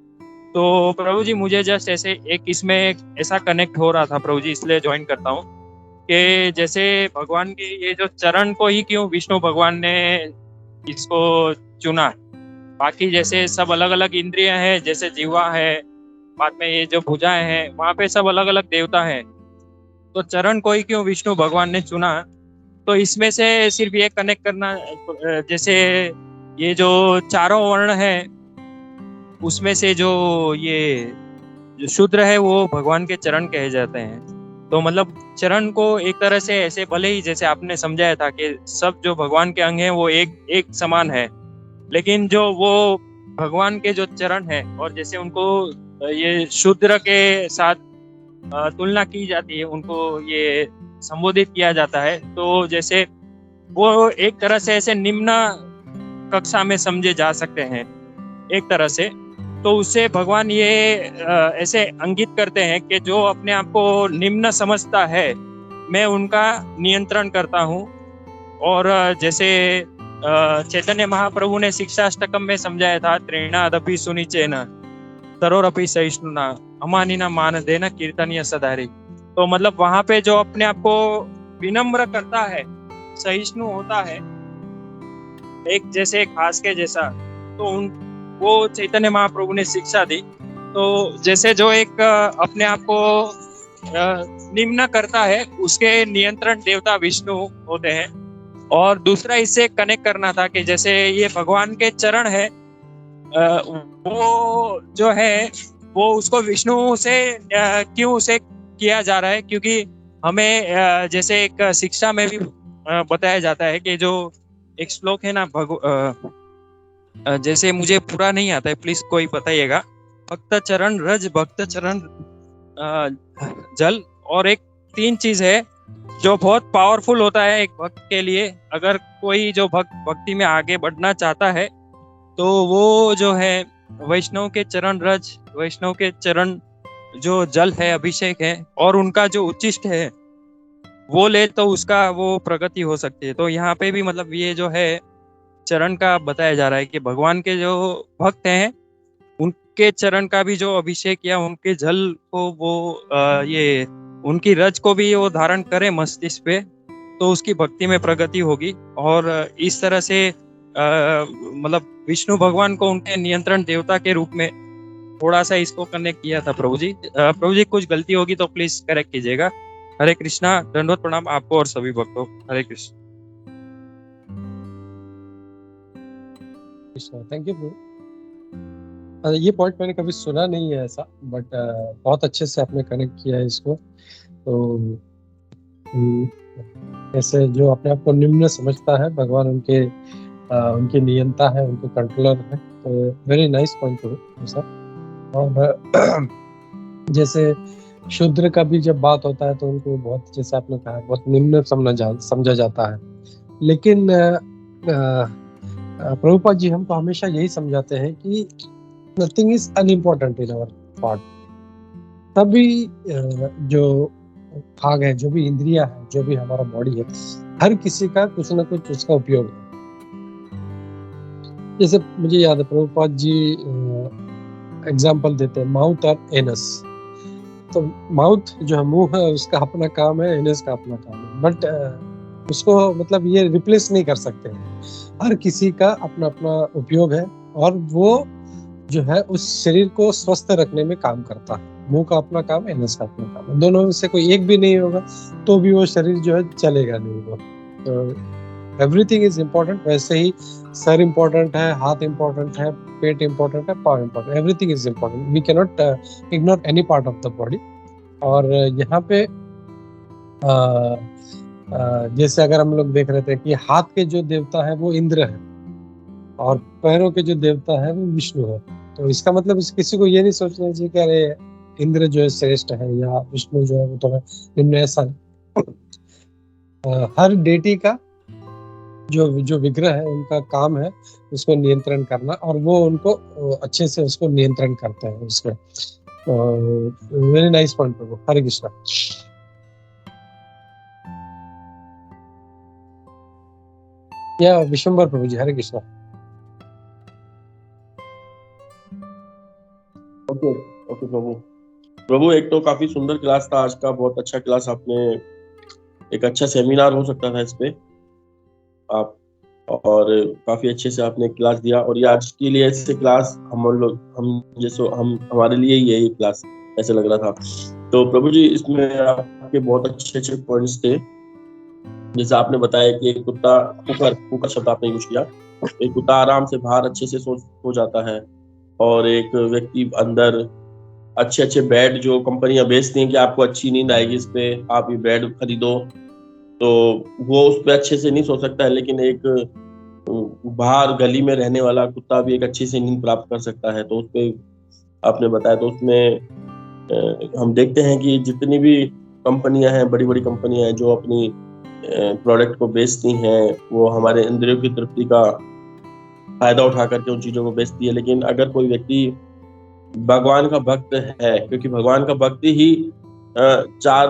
तो प्रभु जी मुझे जस्ट ऐसे एक इसमें ऐसा कनेक्ट हो रहा था प्रभु जी, इसलिए ज्वाइन करता हूँ कि जैसे भगवान के ये जो चरण को ही क्यों विष्णु भगवान ने इसको चुना। बाकी जैसे सब अलग अलग इंद्रियां हैं, जैसे जीवा है, बाद में ये जो भुजाएं हैं, वहां पे सब अलग अलग देवता हैं, तो चरण को ही क्यों विष्णु भगवान ने चुना। तो इसमें से सिर्फ ये कनेक्ट करना, जैसे ये जो चारों वर्ण है उसमें से जो शूद्र है वो भगवान के चरण कहे जाते हैं। तो मतलब चरण को एक तरह से ऐसे, भले ही जैसे आपने समझाया था कि सब जो भगवान के अंग हैं वो एक समान है, लेकिन जो वो भगवान के जो चरण है और जैसे उनको ये शूद्र के साथ तुलना की जाती है, उनको ये संबोधित किया जाता है, तो जैसे वो एक तरह से ऐसे निम्न कक्षा में समझे जा सकते हैं एक तरह से। तो उससे भगवान ये ऐसे अंकित करते हैं कि जो अपने आप को निम्न समझता है मैं उनका नियंत्रण करता हूँ। और जैसे चैतन्य महाप्रभु ने शिक्षाष्टकम में समझाया था, त्रीणादपि सुनिचेन तरोरपि सहिष्णुना अमानिना मान देना कीर्तनीय सदारी। तो मतलब वहां पे जो अपने आप को विनम्र करता है, सहिष्णु होता है, एक जैसे घास के जैसा, तो वो चैतन्य महाप्रभु ने शिक्षा दी। तो जैसे जो एक अपने आप को निम्न करता है उसके नियंत्रण देवता विष्णु होते हैं। और दूसरा इससे कनेक्ट करना था कि जैसे ये भगवान के चरण है, वो जो है वो उसको विष्णु से क्यों उसे किया जा रहा है, क्योंकि हमें जैसे एक शिक्षा में भी बताया जाता है कि जो एक श्लोक है ना, जैसे मुझे पूरा नहीं आता है, प्लीज कोई बताइएगा। भक्त चरण रज, भक्त चरण जल, और एक 3 चीज है जो बहुत पावरफुल होता है एक भक्त के लिए। अगर कोई जो भक्त भक्ति में आगे बढ़ना चाहता है तो वो जो है वैष्णव के चरण रज, वैष्णव के चरण जो जल है, अभिषेक है, और उनका जो उच्चिष्ट है वो ले तो उसका वो प्रगति हो सकती है। तो यहाँ पे भी मतलब ये जो है चरण का बताया जा रहा है कि भगवान के जो भक्त हैं उनके चरण का भी जो अभिषेक या उनके जल को वो ये उनकी रज को भी वो धारण करे मस्तिष्क पे, तो उसकी भक्ति में प्रगति होगी। और इस तरह से मतलब विष्णु भगवान को उनके नियंत्रण देवता के रूप में थोड़ा सा इसको कनेक्ट किया था प्रभु जी। प्रभु जी कुछ गलती होगी तो प्लीज करेक्ट कीजिएगा। हरे कृष्णा, दंडवत प्रणाम आपको और सभी भक्तों। Hare Krishna. Thank you bro. ये पॉइंट मैंने कभी सुना नहीं है ऐसा, बट बहुत अच्छे से आपने कनेक्ट किया है इसको। तो ऐसे जो अपने आप को निम्न समझता है, भगवान उनके नियंता है, उनके कंट्रोलर है। तो वेरी नाइस पॉइंट है सर। और जैसे शूद्र का भी जब बात होता है तो उनको बहुत, जैसे आपने कहा, बहुत निम्न समझा जाता है। लेकिन प्रभुपाद जी हमको हमेशा यही समझाते हैं कि nothing is unimportant in our thought. सभी जो भाग है, जो भी इंद्रिया है, जो भी हमारा बॉडी है, हर किसी का कुछ ना कुछ उसका उपयोग है। जैसे मुझे याद है प्रभुपाद जी एग्जाम्पल देते हैं माउथ और एनस। तो माउथ जो है, मुंह है, उसका अपना काम है, एनस का अपना काम है, बट उसको मतलब ये रिप्लेस नहीं कर सकते हैं। हर किसी का अपना अपना उपयोग है और वो जो है उस शरीर को स्वस्थ रखने में काम करता है। मुंह का अपना काम, एनस का अपना काम है। दोनों में से कोई एक भी नहीं होगा तो भी वो शरीर जो है चलेगा नहीं। वो तो एवरीथिंग इज इम्पोर्टेंट। वैसे ही सर इम्पोर्टेंट है, हाथ इम्पोर्टेंट है, पेट इम्पोर्टेंट है, पाँव important, everything is important. We can not ignore any part of the body. और यहाँ पे जैसे अगर हम लोग देख रहे थे कि हाथ के जो देवता है वो इंद्र है और पैरों के जो देवता है वो विष्णु है। तो इसका मतलब किसी को ये नहीं सोचना चाहिए कि अरे इंद्र जो है श्रेष्ठ है या विष्णु जो है वो थोड़ा निम्न, ऐसा। हर डेटी का जो विग्रह है, उनका काम है उसको नियंत्रण करना, और वो उनको अच्छे से उसको नियंत्रण करते हैं उसके। वेरी नाइस पॉइंट प्रभु। हरे कृष्णा। या विश्वंभर प्रभु जी, हरे कृष्णा। ओके प्रभु, एक तो काफी सुंदर क्लास था आज का, बहुत अच्छा क्लास। आपने एक अच्छा सेमिनार हो सकता था इस पे आप, और काफी अच्छे से आपने क्लास दिया। और ये आज के लिए ऐसे क्लास हमारे लिए ही है ये क्लास, ऐसे लग रहा था। तो प्रभु जी, इसमें आपके बहुत अच्छे पॉइंट्स थे। जैसे आपने बताया कि एक कुत्ता, कुकर शब्द आपने यूज किया, एक कुत्ता आराम से बाहर अच्छे से सो जाता है, और एक व्यक्ति अंदर अच्छे बेड जो कंपनियां बेचती हैं कि आपको अच्छी नींद आएगी इस पे, आप ये बेड खरीदो, तो वो उस पे अच्छे से नहीं सो सकता है। लेकिन एक बाहर गली में रहने वाला कुत्ता भी एक अच्छी से नींद प्राप्त कर सकता है। तो उस पे आपने बताया। तो उसमें हम देखते हैं कि जितनी भी कंपनियां हैं, बड़ी बड़ी कंपनियां हैं जो अपनी प्रोडक्ट को बेचती हैं, वो हमारे इंद्रियों की तृप्ति का फायदा उठा करके उन चीजों को बेचती है। लेकिन अगर कोई व्यक्ति भगवान का भक्त है, क्योंकि भगवान का भक्त ही 4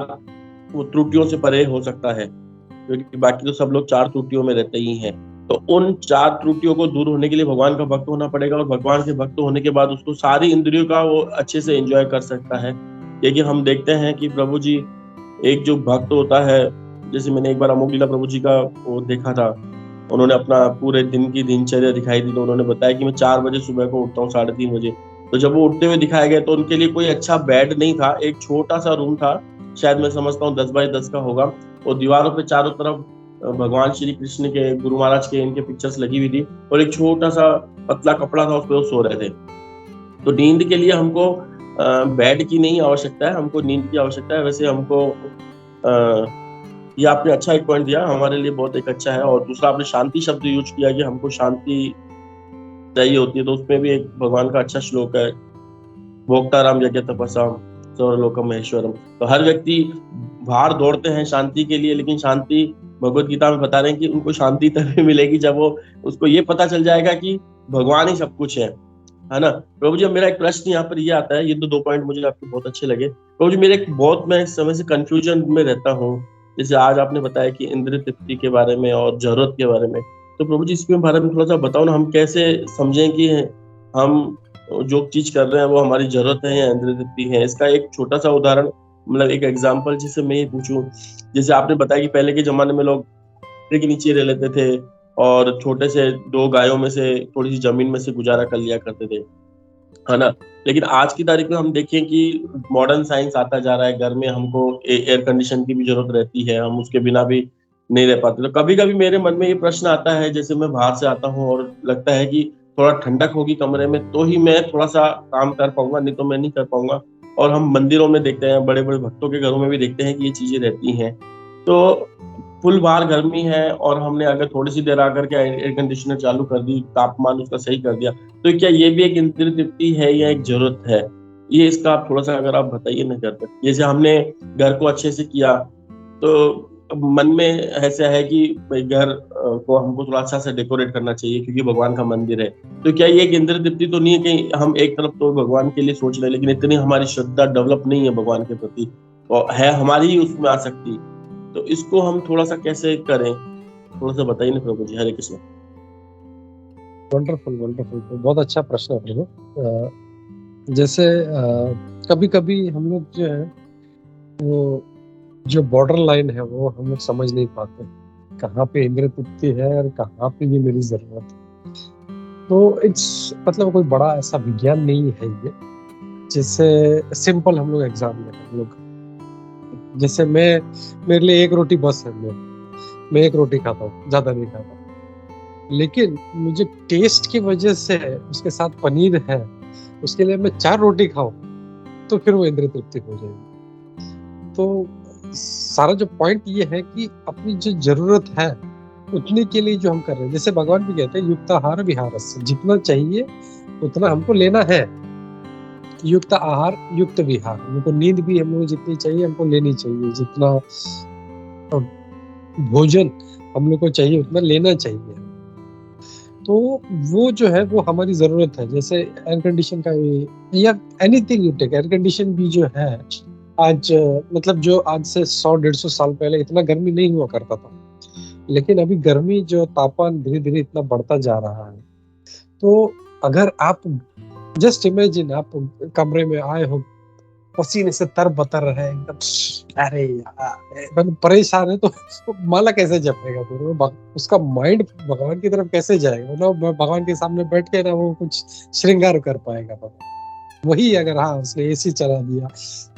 त्रुटियों से परे हो सकता है, क्योंकि बाकी तो सब लोग 4 त्रुटियों में रहते ही हैं। तो उन 4 त्रुटियों को दूर होने के लिए भगवान का भक्त होना पड़ेगा, और भगवान के भक्त होने के बाद उसको सारी इंद्रियों का वो अच्छे से एंजॉय कर सकता है। लेकिन हम देखते हैं कि प्रभु जी, एक जो भक्त होता है, जैसे मैंने एक बार अमोघ लीला प्रभु जी का वो देखा था, उन्होंने अपना पूरे दिन की दिनचर्या दिखाई दी। तो उन्होंने बताया कि मैं 4 बजे सुबह को उठता हूँ, 3:30 बजे। तो जब वो उठते हुए दिखाया गया तो उनके लिए कोई अच्छा बेड नहीं था, एक छोटा सा रूम था शायद मैं समझता हूँ 10x10 का होगा, और दीवारों पे चारों तरफ भगवान श्री कृष्ण के, गुरु महाराज के, इनके पिक्चर्स लगी हुई थी, और एक छोटा सा पतला कपड़ा था, उस पर वो सो रहे थे। तो नींद के लिए हमको बेड की नहीं आवश्यकता है, हमको नींद की आवश्यकता है। वैसे हमको ये आपने अच्छा एक पॉइंट दिया, हमारे लिए बहुत एक अच्छा है। और दूसरा आपने शांति शब्द यूज किया कि हमको शांति चाहिए होती है, तो उसमें भी एक भगवान का अच्छा श्लोक है, भोक्ताराम यज्ञ तपसाम सर्वलोकम महेश्वरम। तो हर व्यक्ति बाहर दौड़ते हैं शांति के लिए, लेकिन शांति भगवत गीता में बता रहे हैं कि उनको शांति तभी मिलेगी जब वो उसको ये पता चल जाएगा कि भगवान ही सब कुछ है ना। प्रभु जी, मेरा एक प्रश्न यहाँ पर ये आता है, ये तो 2 पॉइंट मुझे आपके बहुत अच्छे लगे प्रभु जी। मेरे एक बहुत, मैं इस समय से कंफ्यूजन में रहता हूँ। जैसे आज आपने बताया कि इंद्र तृप्ति के बारे में और जरूरत के बारे में, तो प्रभु जी इसके बारे में थोड़ा सा बताओ ना, हम कैसे समझें कि हम जो चीज कर रहे हैं वो हमारी जरूरत है या इंद्र तृप्ति है। इसका एक छोटा सा उदाहरण, मतलब एक एग्जाम्पल जिससे मैं ये पूछूं, जैसे आपने बताया कि पहले के जमाने में लोग पेड़ के नीचे रह लेते थे और छोटे से 2 गायों में से थोड़ी सी जमीन में से गुजारा कर लिया करते थे, है ना। लेकिन आज की तारीख में हम देखें कि मॉडर्न साइंस आता जा रहा है, घर में हमको एयर कंडीशन की भी जरूरत रहती है, हम उसके बिना भी नहीं रह पाते। तो कभी कभी मेरे मन में ये प्रश्न आता है, जैसे मैं बाहर से आता हूँ और लगता है कि थोड़ा ठंडक होगी कमरे में तो ही मैं थोड़ा सा काम कर पाऊंगा, नहीं तो मैं नहीं कर पाऊंगा। और हम मंदिरों में देखते हैं, बड़े बड़े भक्तों के घरों में भी देखते हैं कि ये चीजें रहती हैं। तो फुल बाहर गर्मी है और हमने अगर थोड़ी सी देर आकर के एयर कंडीशनर चालू कर दी, तापमान उसका सही कर दिया, तो क्या ये भी एक इंद्र तृप्ति है या एक जरूरत है? ये इसका आप थोड़ा सा अगर आप बताइए ना। करते जैसे हमने घर को अच्छे से किया तो मन में ऐसा है कि भाई घर को हमको थोड़ा अच्छा से डेकोरेट करना चाहिए क्योंकि भगवान का मंदिर है। तो क्या ये एक इंद्र तृप्ति तो नहीं है कि हम एक तरफ तो भगवान के लिए सोच रहे हैं लेकिन इतनी हमारी श्रद्धा डेवलप नहीं है भगवान के प्रति, और है हमारी ही उसमें आसक्ति, तो इसको हम थोड़ा सा कैसे करें, थोड़ा सा बताइए ना प्रभु जी। हरे कृष्ण। वंडरफुल वंडरफुल, बहुत अच्छा प्रश्न है प्रभु। जैसे कभी कभी हम लोग जो है वो जो बॉर्डर लाइन है वो हम लोग समझ नहीं पाते, कहाँ पे इंद्र तृप्ति है और कहाँ पे ये मेरी जरूरत है। तो इट्स मतलब कोई बड़ा ऐसा विज्ञान नहीं है ये। जैसे सिंपल हम लोग एग्जाम में हम लोग, जैसे मेरे लिए 1 रोटी बस है, मैं 1 रोटी खाता हूँ, ज्यादा नहीं खाता। लेकिन मुझे टेस्ट की वजह से उसके साथ पनीर है, उसके लिए मैं 4 रोटी खाऊं तो फिर वो इंद्र तृप्ति हो जाएगी। तो सारा जो पॉइंट ये है कि अपनी जो जरूरत है उतने के लिए जो हम कर रहे हैं, जैसे भगवान भी कहते हैं युक्ताहार विहारस्य, जितना चाहिए उतना हमको लेना है। युक्त आहार युक्त विहार, हमको नींद भी हम लोग जितनी चाहिए हमको लेनी चाहिए, जितना भोजन हम लोग को चाहिए उतना लेना चाहिए। तो वो जो है वो हमारी जरूरत है। जैसे एयर कंडीशन का या anything you take, air condition भी जो है आज मतलब जो आज से 100-150 साल पहले इतना गर्मी नहीं हुआ करता था, लेकिन अभी गर्मी जो तापमान धीरे धीरे इतना बढ़ता जा रहा है। तो अगर आप जस्ट इमेजिन, आप कमरे में आए हो, पसीने से तर-बतर रहे एकदम, अरे यार परेशान है, तो माला कैसे जपेगा? फिर उसका माइंड भगवान की तरफ कैसे जाएगा ना? भगवान के सामने बैठ के ना वो कुछ श्रृंगार कर पाएगा वही अगर हाँ उसने एसी चला दिया,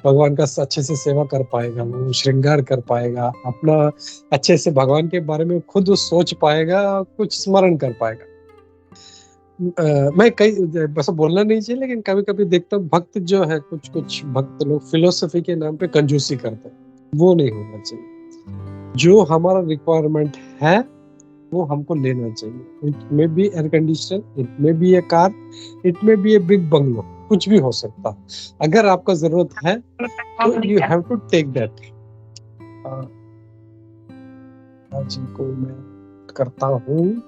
भगवान का अच्छे से सेवा कर पाएगा, वो श्रृंगार कर पाएगा, अपना अच्छे से भगवान के बारे में खुद सोच पाएगा, कुछ स्मरण कर पाएगा। मैं कई बस बोलना नहीं चाहिए, लेकिन कभी कभी देखता हूँ भक्त जो है, कुछ भक्त लोग फिलोसफी के नाम पे कंजूसी करते हैं, वो नहीं होना चाहिए। जो हमारा रिक्वायरमेंट है वो हमको लेना चाहिए। It may be air conditioner, it may be A car, it may be a big bungalow, कुछ भी हो सकता है। अगर आपका जरूरत है तो you have to take that. आज को मैं करता हूँ।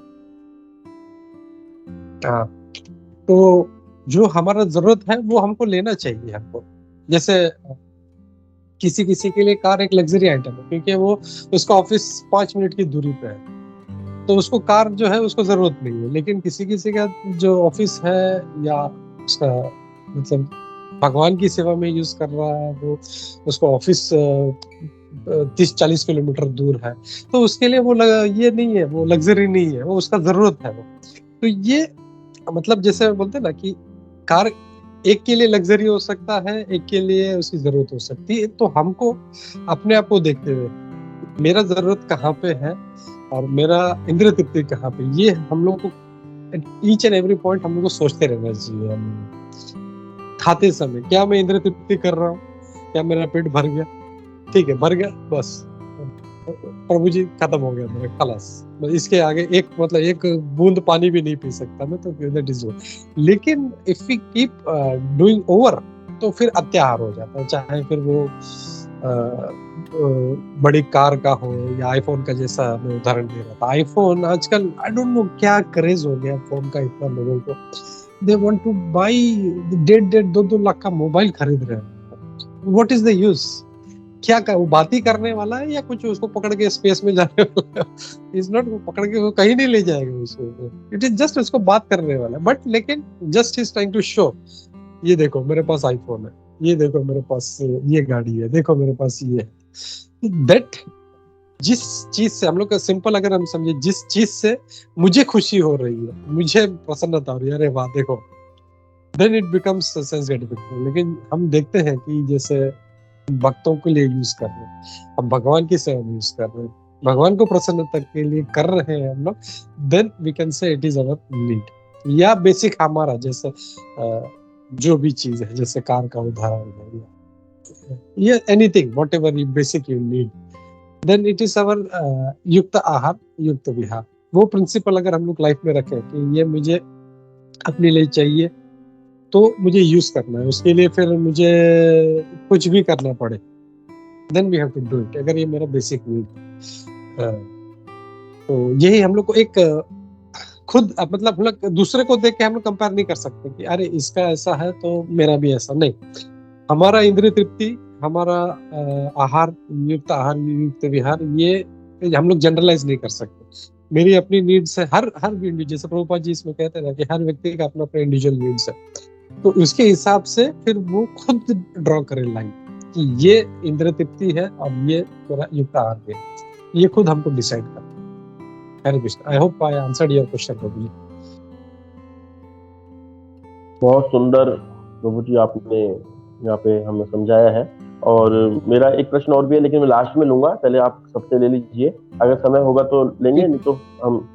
तो जो हमारा जरूरत है वो हमको लेना चाहिए हमको। जैसे किसी के लिए कार एक लग्जरी आइटम है, क्योंकि वो उसका ऑफिस 5 मिनट की दूरी पे है, तो उसको कार जो है उसको जरूरत नहीं है। लेकिन किसी का जो ऑफिस है या उसका मतलब भगवान की सेवा में यूज कर रहा है, वो उसको ऑफिस 30-40 किलोमीटर दूर है, तो उसके लिए वो ये नहीं है, वो लग्जरी नहीं है, वो उसका जरूरत है वो। तो ये मतलब जैसे बोलते हैं ना कि कार एक के लिए लग्जरी हो सकता है, एक के लिए उसकी जरूरत हो सकती है। तो हमको अपने आप को देखते हुए मेरा जरूरत कहाँ पे है और मेरा इंद्रिय तृप्ति कहाँ पे, ये हम लोग को ईच एंड एवरी पॉइंट हम लोग को सोचते रहना चाहिए। खाते समय क्या मैं इंद्रिय तृप्ति कर रहा हूँ, क्या मेरा पेट भर गया, ठीक है भर गया बस प्रभु जी खत्म हो गया मेरा, खलास, इसके आगे एक बूंद पानी भी नहीं पी सकता मैं, तो दैट इज ऑल। लेकिन if we keep doing over तो फिर अत्याचार हो जाता है, चाहे फिर वो बड़ी कार का हो या आईफोन का, जैसा मैं उदाहरण दे रहा था। आईफोन आजकल आई डोंट नो क्या क्रेज हो गया फोन का, इतना लोगों को they want two by 1.5-2 lakh का मोबाइल खरीद रहे हैं। व्हाट इज द यूज, क्या कर, वो बात ही करने वाला है या कुछ उसको पकड़ के स्पेस में जाने वाला है? इज नॉट, वो पकड़ के वो कहीं नहीं ले जाएगा उसको, इट इज जस्ट उसको बात करने वाला है। बट लेकिन just is trying to show, ये देखो मेरे पास आईफोन है, ये देखो मेरे पास ये गाड़ी है, देखो मेरे पास ये है। दैट जिस चीज से हम लोग का सिंपल अगर हम समझे, जिस चीज से मुझे खुशी हो रही है, मुझे प्रसन्नता हो रही है, अरे वाह देखो, then it becomes sense gratification. लेकिन हम देखते हैं कि जैसे भक्तों के लिए यूज कर रहे हैं, हम भगवान की सेवा में यूज कर रहे हैं, भगवान को प्रसन्नता के लिए कर रहे हैं हम लोग, then we can say it is our need या बेसिक हमारा, जैसे जो भी चीज है, जैसे कार का उदाहरण है या anything whatever you basic you need, then it is our युक्त आहार युक्त विहार। वो प्रिंसिपल अगर हम लोग लाइफ में रखें कि ये मुझे अपने लिए चाहिए तो मुझे यूज करना है, उसके लिए फिर मुझे कुछ भी करना पड़े, then we have to do it, अगर ये मेरा बेसिक नीड। तो यही हम लोग को एक खुद मतलब हम लोग दूसरे को देख के हम लोग कंपेयर नहीं कर सकते कि अरे इसका ऐसा है तो मेरा भी ऐसा, नहीं। हमारा इंद्रिय तृप्ति, हमारा आहार युक्त विहार, ये हम लोग जनरलाइज नहीं कर सकते। मेरी अपनी नीड्स है, हर जैसे प्रभुपाद जी इसमें कहते हैं कि हर व्यक्ति का अपना अपना इंडिविजुअल नीड्स है, तो उसके हिसाब से फिर वो खुद ड्रॉ करे लाइन कि ये इंद्रिय तृप्ति है और ये मेरा युक्त आहार है, ये खुद हमको डिसाइड करना। Hare Krishna. I hope I answered your question प्रभु जी। बहुत सुंदर प्रभु जी आपने यहाँ पे हमें समझाया है। और मेरा एक प्रश्न और भी है, लेकिन मैं लास्ट में लूंगा, पहले आप सबसे ले लीजिए, अगर समय होगा तो लेंगे, नहीं तो हम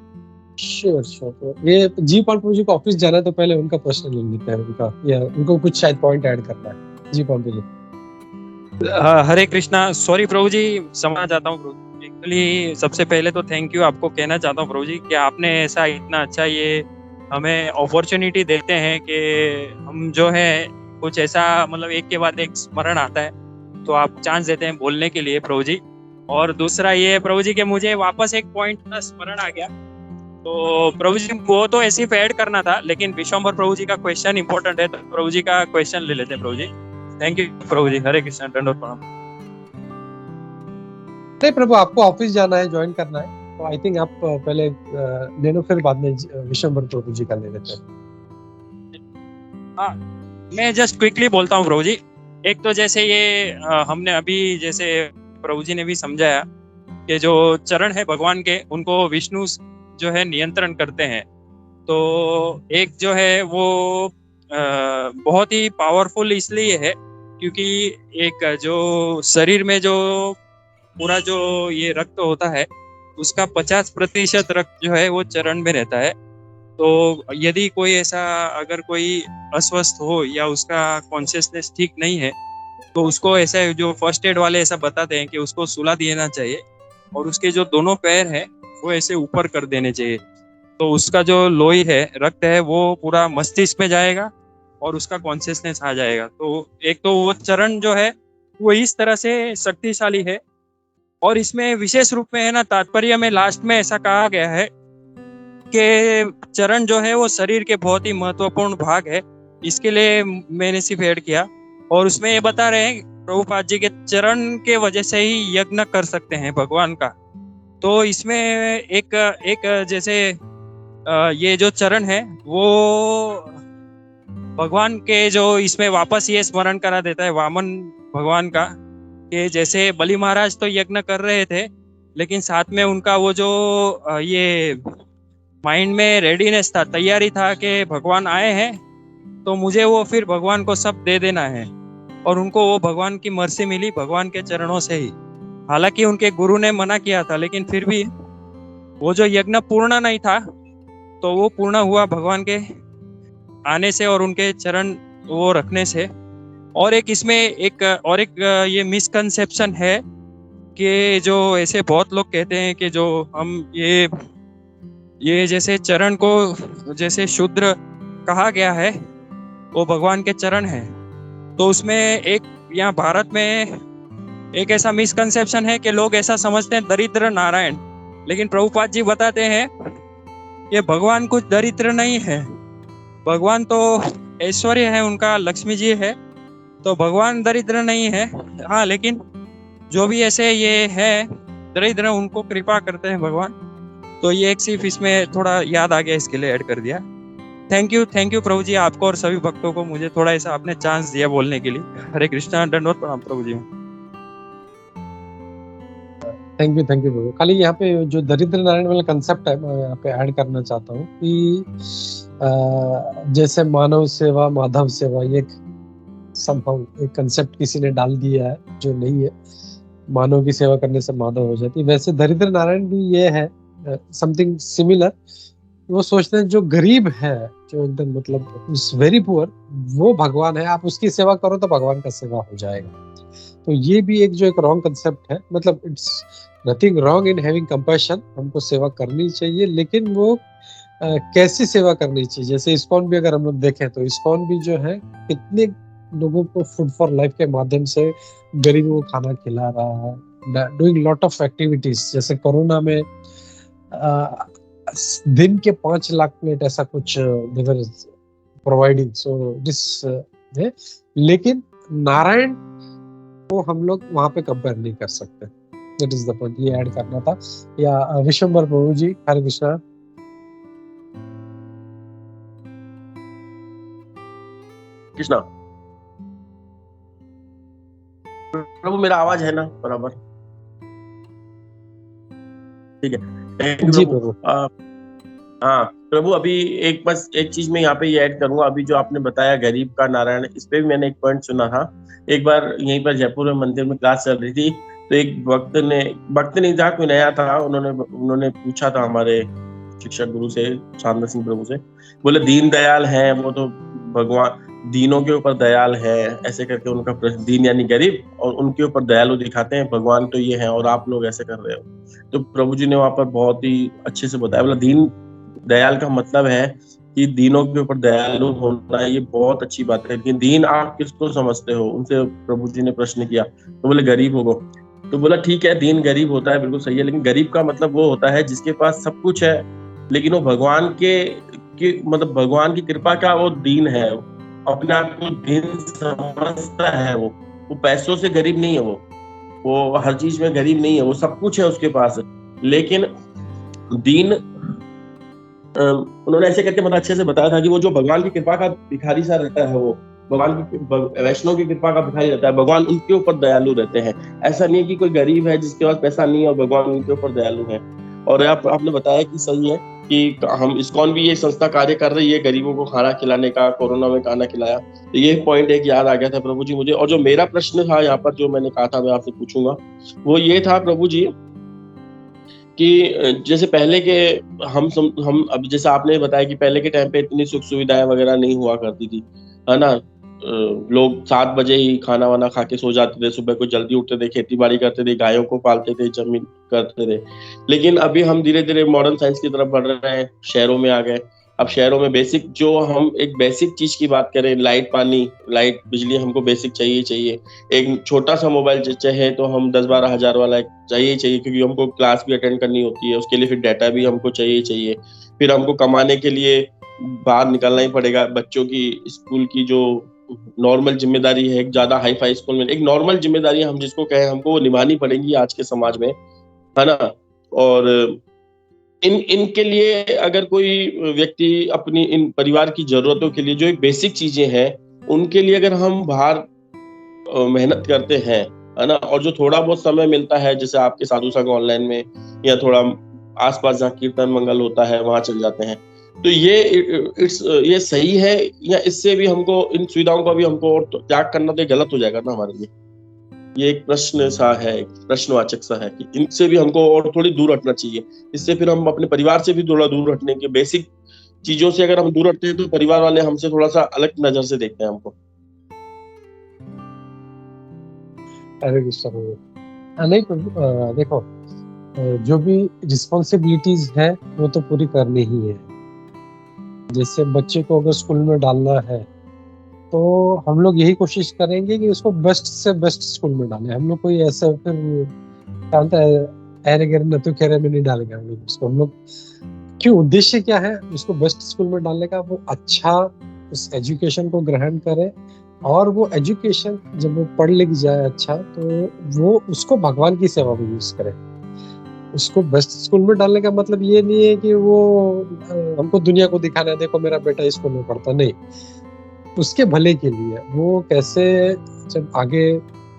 श्योर। ये जी पाल प्रभु जी को ऑफिस जाना है तो पहले उनका प्रश्न ले लेते हैं, उनका या उनको कुछ शायद पॉइंट ऐड करना है। जी पाल जी। हरे कृष्णा। सॉरी प्रभु जी, समझना चाहता हूँ प्रभु। एक्चुअली सबसे पहले तो थैंक यू आपको कहना चाहता हूँ प्रभु जी कि आपने ऐसा इतना अच्छा ये हमें अपॉर्चुनिटी देते हैं कि हम जो है कुछ ऐसा मतलब एक के बाद एक स्मरण आता है तो आप चांस देते हैं बोलने के लिए प्रभु जी। और दूसरा ये प्रभु जी के मुझे वापस एक पॉइंट का स्मरण आ गया, तो प्रभु जी वो तो ऐसे ही ऐड करना था, लेकिन विश्वम्भर प्रभु जी का क्वेश्चन इंपॉर्टेंट है तो प्रभु जी का क्वेश्चन ले लेते हैं प्रभु जी। थैंक यू प्रभु जी। हरे कृष्ण। दंडवत प्रणाम। नहीं प्रभु, आपको ऑफिस जाना है, ज्वाइन करना है, तो आई थिंक आप पहले ले लो, फिर बाद में विश्वम्भर प्रभु जी का ले लेते हैं। हाँ, मैं जस्ट क्विकली बोलता हूँ प्रभु जी। एक तो जैसे ये हमने अभी जैसे प्रभु जी ने भी समझाया कि जो चरण है भगवान के, उनको विष्णु जो है नियंत्रण करते हैं। तो एक जो है वो बहुत ही पावरफुल इसलिए है क्योंकि एक जो शरीर में जो पूरा जो ये रक्त होता है उसका 50% रक्त जो है वो चरण में रहता है। तो यदि कोई ऐसा अगर कोई अस्वस्थ हो या उसका कॉन्शियसनेस ठीक नहीं है तो उसको ऐसा जो फर्स्ट एड वाले ऐसा बताते हैं कि उसको सुला देना चाहिए और उसके जो दोनों पैर हैं वो ऐसे ऊपर कर देने चाहिए। तो उसका जो लोही है, रक्त है, वो पूरा मस्तिष्क में जाएगा और उसका कॉन्शियसनेस आ जाएगा। तो एक तो वो चरण जो है वो इस तरह से शक्तिशाली है। और इसमें विशेष रूप में है ना, तात्पर्य में लास्ट में ऐसा कहा गया है कि चरण जो है वो शरीर के बहुत ही महत्वपूर्ण भाग है। इसके लिए मैंने सिर्फ ऐड किया। और उसमें ये बता रहे हैं प्रभुपाद जी के चरण के वजह से ही यज्ञ कर सकते हैं भगवान का। तो इसमें एक जैसे ये जो चरण है वो भगवान के जो इसमें वापस ये स्मरण करा देता है वामन भगवान का, कि जैसे बलि महाराज तो यज्ञ कर रहे थे लेकिन साथ में उनका वो जो ये माइंड में रेडीनेस था, तैयारी था कि भगवान आए हैं तो मुझे वो फिर भगवान को सब दे देना है। और उनको वो भगवान की मर्जी मिली भगवान के चरणों से ही। हालांकि उनके गुरु ने मना किया था, लेकिन फिर भी वो जो यज्ञ पूर्ण नहीं था तो वो पूर्ण हुआ भगवान के आने से और उनके चरण वो रखने से। और एक इसमें एक ये मिसकंसेप्शन है कि जो ऐसे बहुत लोग कहते हैं कि जो हम ये जैसे चरण को जैसे शूद्र कहा गया है वो भगवान के चरण है, तो उसमें एक यहाँ भारत में एक ऐसा मिसकंसेप्शन है कि लोग ऐसा समझते हैं दरिद्र नारायण। लेकिन प्रभुपाद जी बताते हैं ये भगवान कुछ दरिद्र नहीं है, भगवान तो ऐश्वर्य है उनका, लक्ष्मी जी है, तो भगवान दरिद्र नहीं है। हाँ, लेकिन जो भी ऐसे ये है दरिद्र उनको कृपा करते हैं भगवान। तो ये एक सिर्फ इसमें थोड़ा याद आ गया, इसके लिए ऐड कर दिया। थैंक यू प्रभु जी, आपको और सभी भक्तों को मुझे थोड़ा ऐसा आपने चांस दिया बोलने के लिए। हरे कृष्णा, दंडवत प्रणाम प्रभु जी। थैंक यू प्रभु। खाली यहाँ पे जो दरिद्र नारायण वाला कंसेप्ट है मैं यहाँ पे ऐड करना चाहता हूँ कि जैसे मानव सेवा माधव सेवा, ये एक कंसेप्ट किसी ने डाल दिया है जो नहीं है। मानव की सेवा करने से माधव हो जाती है, वैसे दरिद्र नारायण भी ये है समथिंग सिमिलर। वो सोचते हैं जो गरीब है, जो एकदम मतलब इज वेरी पुअर, वो भगवान है, आप उसकी सेवा करो तो भगवान का सेवा हो जाएगा। तो ये भी एक रॉन्ग कंसेप्ट है। मतलब it's nothing wrong in having compassion, हमको सेवा करनी चाहिए, लेकिन वो कैसी सेवा करनी चाहिए। जैसे इस्कॉन भी अगर हम लोग देखें तो इस्कॉन भी जो है कितने लोगों को फूड फॉर लाइफ के माध्यम से गरीबों को खाना खिला रहा है, डूइंग लॉट ऑफ एक्टिविटीज। जैसे कोरोना में दिन के 5 लाख प्लेट ऐसा कुछ देवर प्रोवाइडिंग, सो दिस है। लेकिन नारायण को हम लोग वहां पे कंपेयर नहीं कर सकते। दैट इज द पॉइंट, ये ऐड करना था। या विश्वंभर प्रभु जी, हरे कृष्णा। कृष्णा प्रभु, मेरा आवाज है ना बराबर? ठीक है जी प्रभु। हाँ प्रभु, अभी बस एक चीज में यहाँ पे ये ऐड करूंगा। अभी जो आपने बताया गरीब का नारायण, इस पे भी मैंने एक पॉइंट सुना था। एक बार यहीं पर जयपुर में मंदिर में क्लास चल रही थी, तो एक भक्त नहीं था, कोई नया था, उन्होंने पूछा था हमारे शिक्षक गुरु से, शानदार सिंह प्रभु से, बोले दीन दयाल है वो तो भगवान दीनों के ऊपर दयाल है, ऐसे करके उनका प्रश्न, दीन यानी गरीब, और उनके ऊपर दयालु दिखाते हैं, भगवान तो ये है और आप लोग ऐसे कर रहे हो। तो प्रभु जी ने वहां पर बहुत ही अच्छे से बताया, बोला दीन दयाल का मतलब है कि दीनों के ऊपर दयालु होना, ये बहुत अच्छी बात है। लेकिन दीन आप किसको समझते हो? उनसे प्रभु जी ने प्रश्न किया, तो बोले गरीब होगो। तो बोला ठीक है, दीन गरीब होता है, बिल्कुल सही है, लेकिन गरीब का मतलब वो होता है जिसके पास सब कुछ है, लेकिन वो भगवान के मतलब भगवान की कृपा का वो दीन है, अपने आप को दीन समझता है। वो पैसों से गरीब नहीं है, वो हर चीज में गरीब नहीं है, वो सब कुछ है उसके पास। लेकिन दीन उन्होंने ऐसे करके मतलब अच्छे से बताया था कि वो जो भगवान की कृपा का भिखारी सा रहता है, वो भगवान की वैष्णव की कृपा का भिखारी रहता है, भगवान उनके ऊपर दयालु रहते हैं। ऐसा नहीं है कि कोई गरीब है जिसके पास पैसा नहीं है और भगवान उनके ऊपर दयालु है। और आपने बताया कि सही है कि हम इस्कॉन भी ये संस्था कार्य कर रही है गरीबों को खाना खिलाने का, कोरोना में खाना खिलाया, तो ये पॉइंट एक याद आ गया था प्रभु जी मुझे। और जो मेरा प्रश्न था यहाँ पर, जो मैंने कहा था मैं आपसे पूछूंगा, वो ये था प्रभु जी कि जैसे पहले के हम अब जैसे आपने बताया कि पहले के टाइम पे इतनी सुख सुविधाएं वगैरह नहीं हुआ करती थी, है ना। लोग 7 बजे ही खाना वाना खा के सो जाते थे, सुबह को जल्दी उठते थे, खेती बाड़ी करते थे, गायों को पालते थे, जमीन करते थे। लेकिन अभी हम धीरे धीरे मॉडर्न साइंस की तरफ बढ़ रहे हैं, शहरों में आ गए। अब शहरों में बेसिक, जो हम एक बेसिक चीज की बात करें, लाइट, पानी, लाइट, बिजली हमको बेसिक चाहिए। एक छोटा सा मोबाइल चाहे तो हम 10-12 हजार वाला चाहिए, क्योंकि हमको क्लास भी अटेंड करनी होती है, उसके लिए फिर डाटा भी हमको चाहिए। फिर हमको कमाने के लिए बाहर निकलना ही पड़ेगा। बच्चों की स्कूल की जो नॉर्मल जिम्मेदारी है, एक ज्यादा हाई फाई स्कूल में एक नॉर्मल जिम्मेदारी हम जिसको कहें, हमको वो निभानी पड़ेगी आज के समाज में, है ना। और इनके लिए अगर कोई व्यक्ति अपनी इन परिवार की जरूरतों के लिए जो एक बेसिक चीजें हैं, उनके लिए अगर हम बाहर मेहनत करते हैं, है ना, और जो थोड़ा बहुत समय मिलता है, जैसे आपके साधु संघ ऑनलाइन में, या थोड़ा आसपास जहाँ कीर्तन मंगल होता है वहां चल जाते हैं, तो ये सही है, या इससे भी हमको इन सुविधाओं का भी हमको और त्याग करना तो गलत हो जाएगा ना हमारे लिए? ये एक प्रश्न सा है, एक प्रश्नवाचक सा है कि इनसे भी हमको और थोड़ी दूर हटना चाहिए। इससे फिर हम अपने परिवार से भी थोड़ा दूर हटने के, बेसिक चीजों से अगर हम दूर हटते हैं तो परिवार वाले हमसे थोड़ा सा अलग नजर से देखते हैं हमको। हरे कृष्ण प्रभु। नहीं प्रभु, देखो, जो भी रिस्पॉन्सिबिलिटीज है वो तो पूरी करनी ही है। जैसे बच्चे को अगर स्कूल में डालना है तो हम लोग यही कोशिश करेंगे कि उसको बेस्ट से बेस्ट स्कूल में डालें। हम लोग कोई ऐसा फिर जानता है ऐरे गैरे नतु खेरे में नहीं डालेंगे हम लोग उसको। हम लोग क्यों, उद्देश्य क्या है उसको बेस्ट स्कूल में डालने का? वो अच्छा उस एजुकेशन को ग्रहण करे, और वो एजुकेशन जब वो पढ़ लिख जाए अच्छा, तो वो उसको भगवान की सेवा में यूज करे। उसको बेस्ट स्कूल में डालने का मतलब ये नहीं है कि वो हमको दुनिया को दिखाना है देखो मेरा बेटा इस स्कूल में पढ़ता, नहीं। उसके भले के लिए वो कैसे जब आगे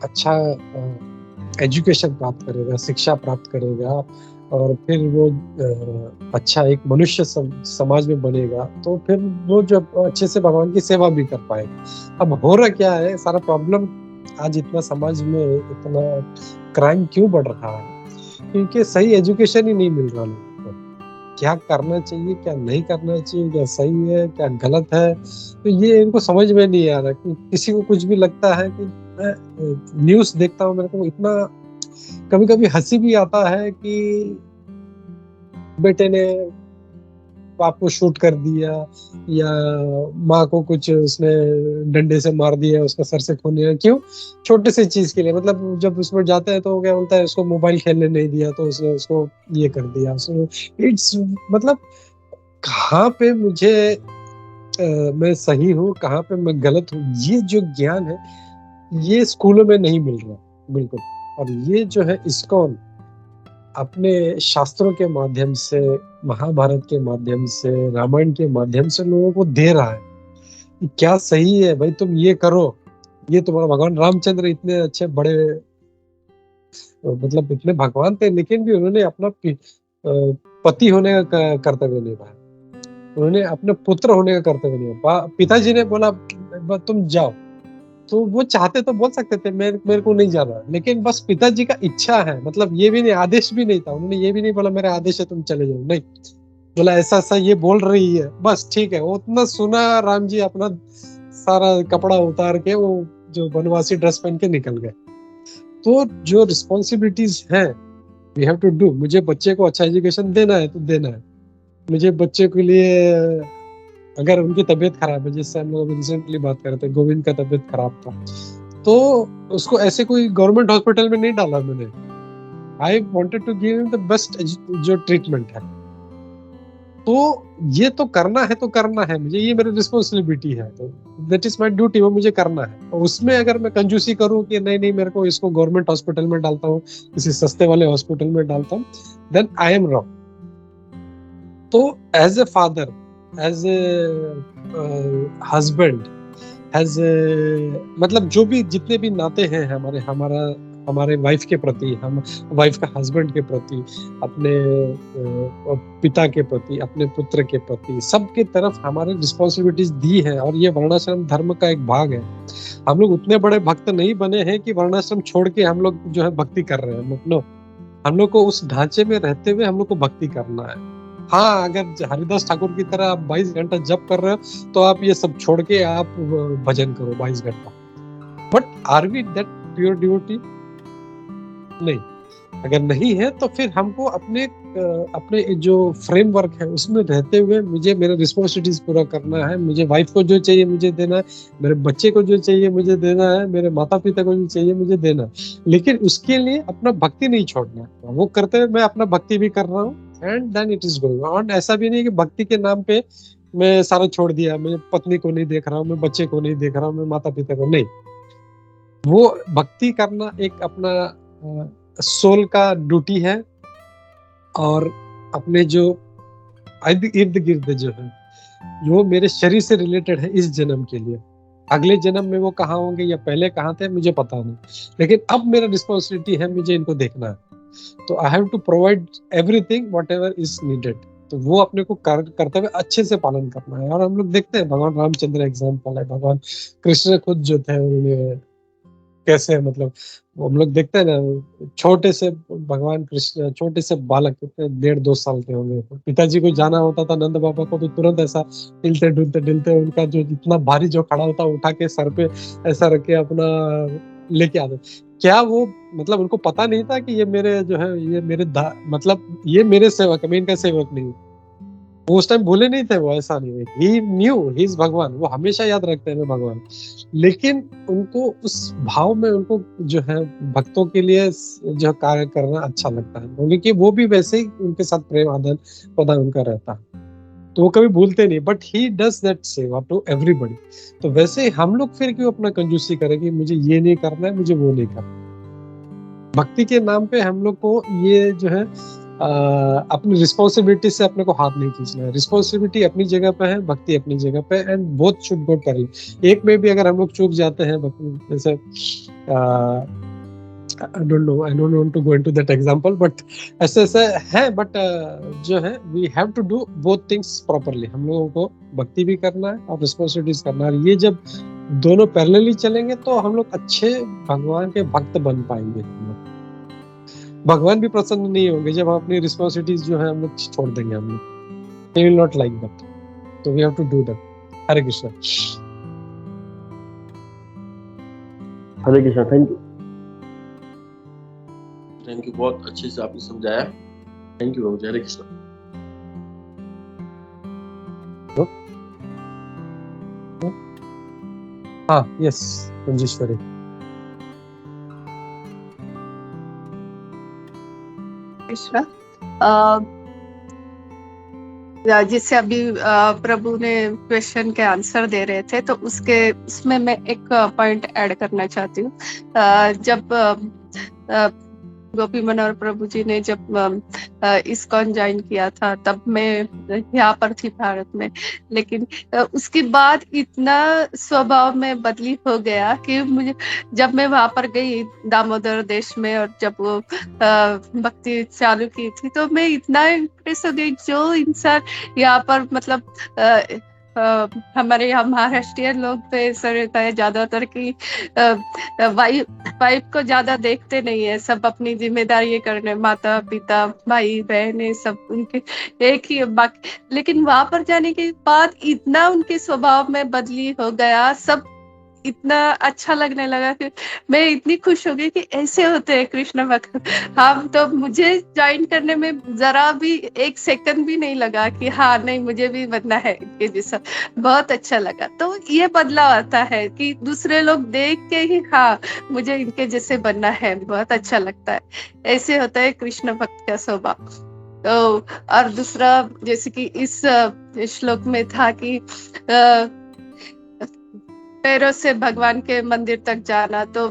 अच्छा एजुकेशन प्राप्त करेगा, शिक्षा प्राप्त करेगा, और फिर वो अच्छा एक मनुष्य समाज में बनेगा, तो फिर वो जब अच्छे से भगवान की सेवा भी कर पाएगा। अब हो रहा क्या है, सारा प्रॉब्लम आज इतना समाज में इतना क्राइम क्यों बढ़ रहा है? क्योंकि सही एजुकेशन ही नहीं मिल रहा लोगों को। क्या करना चाहिए, क्या नहीं करना चाहिए, क्या सही है, क्या गलत है, तो ये इनको समझ में नहीं आ रहा। किसी को कुछ भी लगता है कि न्यूज़ देखता हूँ, मेरे को इतना कभी कभी हंसी भी आता है कि बेटे ने बाप को शूट कर दिया, या माँ को कुछ उसने डंडे से मार दिया, उसका सर से खून निकला। क्यों? छोटे से चीज के लिए। मतलब जब उसमें जाता है तो क्या बोलता है, उसको मोबाइल खेलने नहीं दिया तो उसने उसको ये कर दिया। इट्स मतलब कहाँ पे मुझे मैं सही हूँ, कहाँ पे मैं गलत हूँ, ये जो ज्ञान है ये स्कूलों में नहीं मिल रहा बिल्कुल। और ये जो है इस्कॉन अपने शास्त्रों के माध्यम से, महाभारत के माध्यम से, रामायण के माध्यम से लोगों को दे रहा है कि क्या सही है भाई, तुम ये करो। ये तुम्हारा भगवान रामचंद्र इतने अच्छे बड़े, मतलब इतने भगवान थे, लेकिन भी उन्होंने अपना पति होने का कर्तव्य निभाया, उन्होंने अपने पुत्र होने का कर्तव्य निभाया। पिताजी ने बोला तुम जाओ, तो वो चाहते तो बोल सकते थे मेरे को नहीं जाना, लेकिन बस पिताजी का इच्छा है। मतलब ये भी नहीं, आदेश भी नहीं था, उन्होंने ये भी नहीं बोला मेरा आदेश है तुम चले जाओ, नहीं बोला ऐसा ऐसा ये बोल रही है, बस ठीक है। वो उतना सुना, राम जी अपना सारा कपड़ा उतार के वो जो वनवासी ड्रेस पहन के निकल गए। तो जो रिस्पॉन्सिबिलिटीज है वी हैव टू डू। मुझे बच्चे को अच्छा एजुकेशन देना है तो देना है। मुझे बच्चे के लिए अगर उनकी तबीयत खराब है, जिससे हम लोग रिसेंटली बात कर रहे थे, गोविंद का तबीयत खराब था, तो उसको ऐसे कोई गवर्नमेंट हॉस्पिटल में नहीं डाला मैंने। I wanted to give him the best जो ट्रीटमेंट है। तो ये तो करना है, तो करना है मुझे, ये मेरी रिस्पॉन्सिबिलिटी है, तो दैट इज माय ड्यूटी, वो मुझे करना है। और उसमें अगर मैं कंजूसी करूं कि नहीं मेरे को इसको गवर्नमेंट हॉस्पिटल में डालता हूँ, किसी सस्ते वाले हॉस्पिटल में डालता हूँ, देन आई एम रॉन्ग। तो as a father, as a husband, as a मतलब जो भी जितने भी नाते हैं हमारे वाइफ के प्रति, हम वाइफ का हस्बैंड के प्रति, अपने पिता के प्रति, अपने पुत्र के प्रति, सबके तरफ हमारे रिस्पॉन्सिबिलिटीज दी है। और ये वर्णाश्रम धर्म का एक भाग है। हम लोग उतने बड़े भक्त नहीं बने हैं कि वर्णाश्रम छोड़ के हम लोग जो है भक्ति कर रहे हैं। नो, हम लोग को उस ढांचे में रहते हुए हम लोग को भक्ति करना है। हाँ, अगर हरिदास ठाकुर की तरह आप 22 घंटा जप कर रहे हो तो आप ये सब छोड़ के आप भजन करो 22 घंटा। But are we that pure devotee? नहीं। अगर नहीं है तो फिर हमको अपने जो फ्रेमवर्क है उसमें रहते हुए मुझे मेरा रिस्पॉन्सिबिलिटीज पूरा करना है। मुझे वाइफ को जो चाहिए मुझे देना है, मेरे बच्चे को जो चाहिए मुझे देना है, मेरे माता पिता को जो चाहिए मुझे देना है। लेकिन उसके लिए अपना भक्ति नहीं छोड़ना। वो करते हुए मैं अपना भक्ति भी कर रहा हूँ, and then it is going on. ऐसा भी नहीं कि भक्ति के नाम पे मैं सारा छोड़ दिया, मैं पत्नी को नहीं देख रहा हूँ, मैं बच्चे को नहीं देख रहा हूँ, मैं माता पिता को नहीं। वो भक्ति करना एक अपना सोल का ड्यूटी है। और अपने जो इर्द गिर्द जो है, जो मेरे शरीर से रिलेटेड है इस जन्म के लिए, अगले जन्म में वो कहाँ होंगे या पहले कहाँ थे मुझे पता नहीं, लेकिन अब मेरा रिस्पॉन्सिबिलिटी है, मुझे इनको देखना है। तो I have to provide everything whatever is needed. तो वो अपने को कर्तव्य अच्छे से पालन करना है। और हम लोग देखते हैं भगवान रामचंद्र एग्जाम्पल है, भगवान कृष्ण खुद जो थे उन्हें कैसे मतलब वो हम लोग देखते हैं ना, छोटे से भगवान कृष्ण छोटे से बालक 1.5-2 साल के होंगे, पिताजी को जाना होता था नंद बाबा को, तो तुरंत ऐसा हिलते डुलते डुलते उनका जो इतना भारी जो खड़ा होता उठा के सर पे ऐसा रख के अपना लेके आते। क्या वो मतलब उनको पता नहीं था कि ये मेरे जो है ये मेरे मतलब ये मेरे सेवक है, मैं इनका सेवक नहीं हूँ। वो उस टाइम भूले नहीं थे, वो ऐसा नहीं है, ही न्यू ही इज भगवान, वो हमेशा याद रखते हैं भगवान। लेकिन उनको उस भाव में उनको जो है भक्तों के लिए जो कार्य करना अच्छा लगता है, क्योंकि वो भी वैसे ही उनके साथ प्रेम आदान प्रदान उनका रहता है, तो वो कभी भूलते नहीं, बट ही डज दैट सेवा टू एवरीबडी। तो वैसे हम लोग फिर क्यों अपना कंजूसी करें कि मुझे ये नहीं करना है, मुझे वो नहीं करना। भक्ति के नाम पे हम लोग को ये जो है अपनी रिस्पॉन्सिबिलिटी से अपने को हाथ नहीं खींचना है। रिस्पॉन्सिबिलिटी अपनी जगह पे है, भक्ति अपनी जगह पे, and both should go parallel. एक में भी अगर हम लोग चूक जाते हैं, जैसे I don't want to go into that example, but ऐसे है, बट जो है we have to do both things properly। हम लोगों को भक्ति भी करना है और रिस्पॉन्सिबिलिटीज करना है। ये जब दोनों पैरेलली चलेंगे तो हम लोग अच्छे भगवान के भक्त बन पाएंगे। भगवान भी प्रसन्न नहीं होंगे जब हम अपनी रिस्पॉन्सिबिलिटीज जो है हम लोग छोड़ देंगे। हम लोग they will not like that, so we have to do that। Hare Krishna. Hare Krishna. Thank you, बहुत अच्छे से आपने समझाया। थैंक यू प्रभु। हरे कृष्णा। हाँ, यस मंजेश्वरी। कृष्णा, जिससे अभी प्रभु ने क्वेश्चन के आंसर दे रहे थे, तो उसमें मैं एक पॉइंट ऐड करना चाहती हूँ। जब गोपी मनोहर प्रभु जी ने जब इस्कॉन ज्वाइन किया था, तब मैं यहाँ पर थी भारत में, लेकिन उसके बाद इतना स्वभाव में बदली हो गया कि मुझे जब मैं वहां पर गई दामोदर देश में, और जब वो भक्ति चालू की थी, तो मैं इतना इम्प्रेस हो गई। जो इंसान यहाँ पर मतलब हमारे यहाँ महाराष्ट्रीय लोग पे ऐसा रहता है ज्यादातर कि वाइफ को ज्यादा देखते नहीं है, सब अपनी जिम्मेदारी करने, माता पिता भाई बहन सब उनके एक ही बाकी। लेकिन वहां पर जाने के बाद इतना उनके स्वभाव में बदली हो गया, सब इतना अच्छा लगने लगा कि मैं इतनी खुश हो गई कि ऐसे होते हैं कृष्ण भक्त। हम तो मुझे ज्वाइन करने में जरा भी 1 सेकंड भी नहीं लगा कि हाँ नहीं मुझे भी बनना है इनके जैसा। बहुत अच्छा लगा। तो ये बदलाव आता है कि दूसरे लोग देख के ही हाँ मुझे इनके जैसे बनना है, बहुत अच्छा लगता है। ऐसे होता है कृष्ण भक्त का स्वभाव। तो और दूसरा, जैसे कि इस श्लोक में था कि पैरों से भगवान के मंदिर तक जाना, तो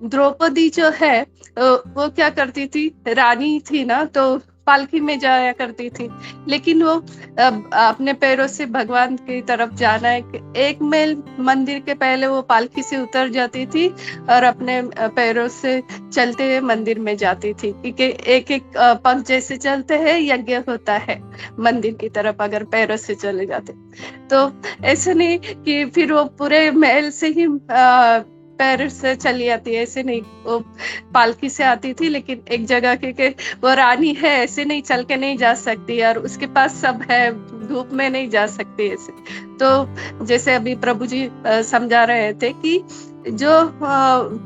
द्रौपदी जो है वो क्या करती थी, रानी थी ना, तो पालकी में जाया करती थी, लेकिन वो अपने पैरों से भगवान की तरफ जाना है। 1 मील मंदिर के पहले वो पालकी से उतर जाती थी और अपने पैरों से चलते हुए मंदिर में जाती थी, क्योंकि एक एक पंख जैसे चलते हैं यज्ञ होता है मंदिर की तरफ अगर पैरों से चले जाते। तो ऐसे नहीं कि फिर वो पूरे महल से ही पैर से चली आती है, ऐसे नहीं, वो पालकी से आती थी, लेकिन एक जगह के वो रानी है, ऐसे नहीं चल के नहीं जा सकती, और उसके पास सब है, धूप में नहीं जा सकती ऐसे। तो जैसे अभी प्रभु जी समझा रहे थे कि जो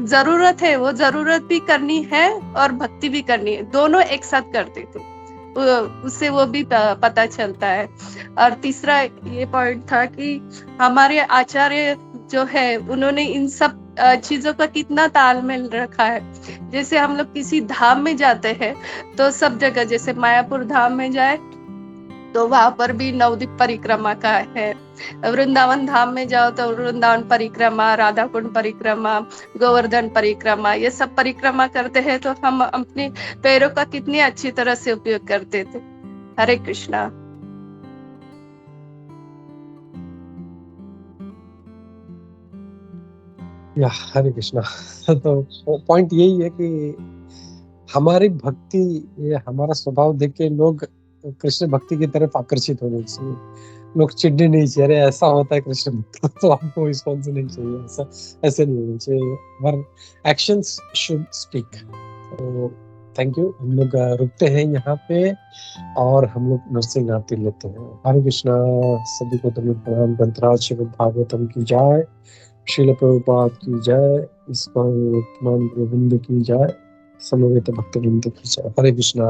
जरूरत है वो जरूरत भी करनी है और भक्ति भी करनी है, दोनों एक साथ करते थे, उससे वो भी पता चलता है। और तीसरा ये पॉइंट था कि हमारे आचार्य जो है उन्होंने इन सब चीजों का कितना तालमेल रखा है। जैसे हम लोग किसी धाम में जाते हैं तो सब जगह, जैसे मायापुर धाम में जाए तो वहां पर भी नवद्वीप परिक्रमा का है, वृंदावन धाम में जाओ तो वृंदावन परिक्रमा, राधा कुंड परिक्रमा, गोवर्धन परिक्रमा, ये सब परिक्रमा करते हैं। तो हम अपने पैरों का कितनी अच्छी तरह से उपयोग करते थे। हरे कृष्णा। या हरे कृष्णा। तो पॉइंट यही है कि हमारी भक्ति, ये हमारा स्वभाव देख के लोग कृष्ण भक्ति की तरफ आकर्षित होने चाहिए। लोग चिढ़ने नहीं चाहिए, अरे ऐसा होता है कृष्ण भक्त तो आपको रिस्पॉन्स नहीं चाहिए, ऐसा ऐसे नहीं होना चाहिए, पर एक्शंस शुड स्पीक। तो थैंक यू। हम लोग रुकते हैं यहाँ पे और हम लोग नरसिंह आरती लेते हैं। हरे कृष्णा, सभी को तुम्हें प्रणाम। ग्रंथराज श्रीमद् भागवतम की जय, श्रील प्रभुपाद की जय, इस्कॉन गोविंद की जय, समवेत भक्तवृंद की जय। हरे कृष्णा।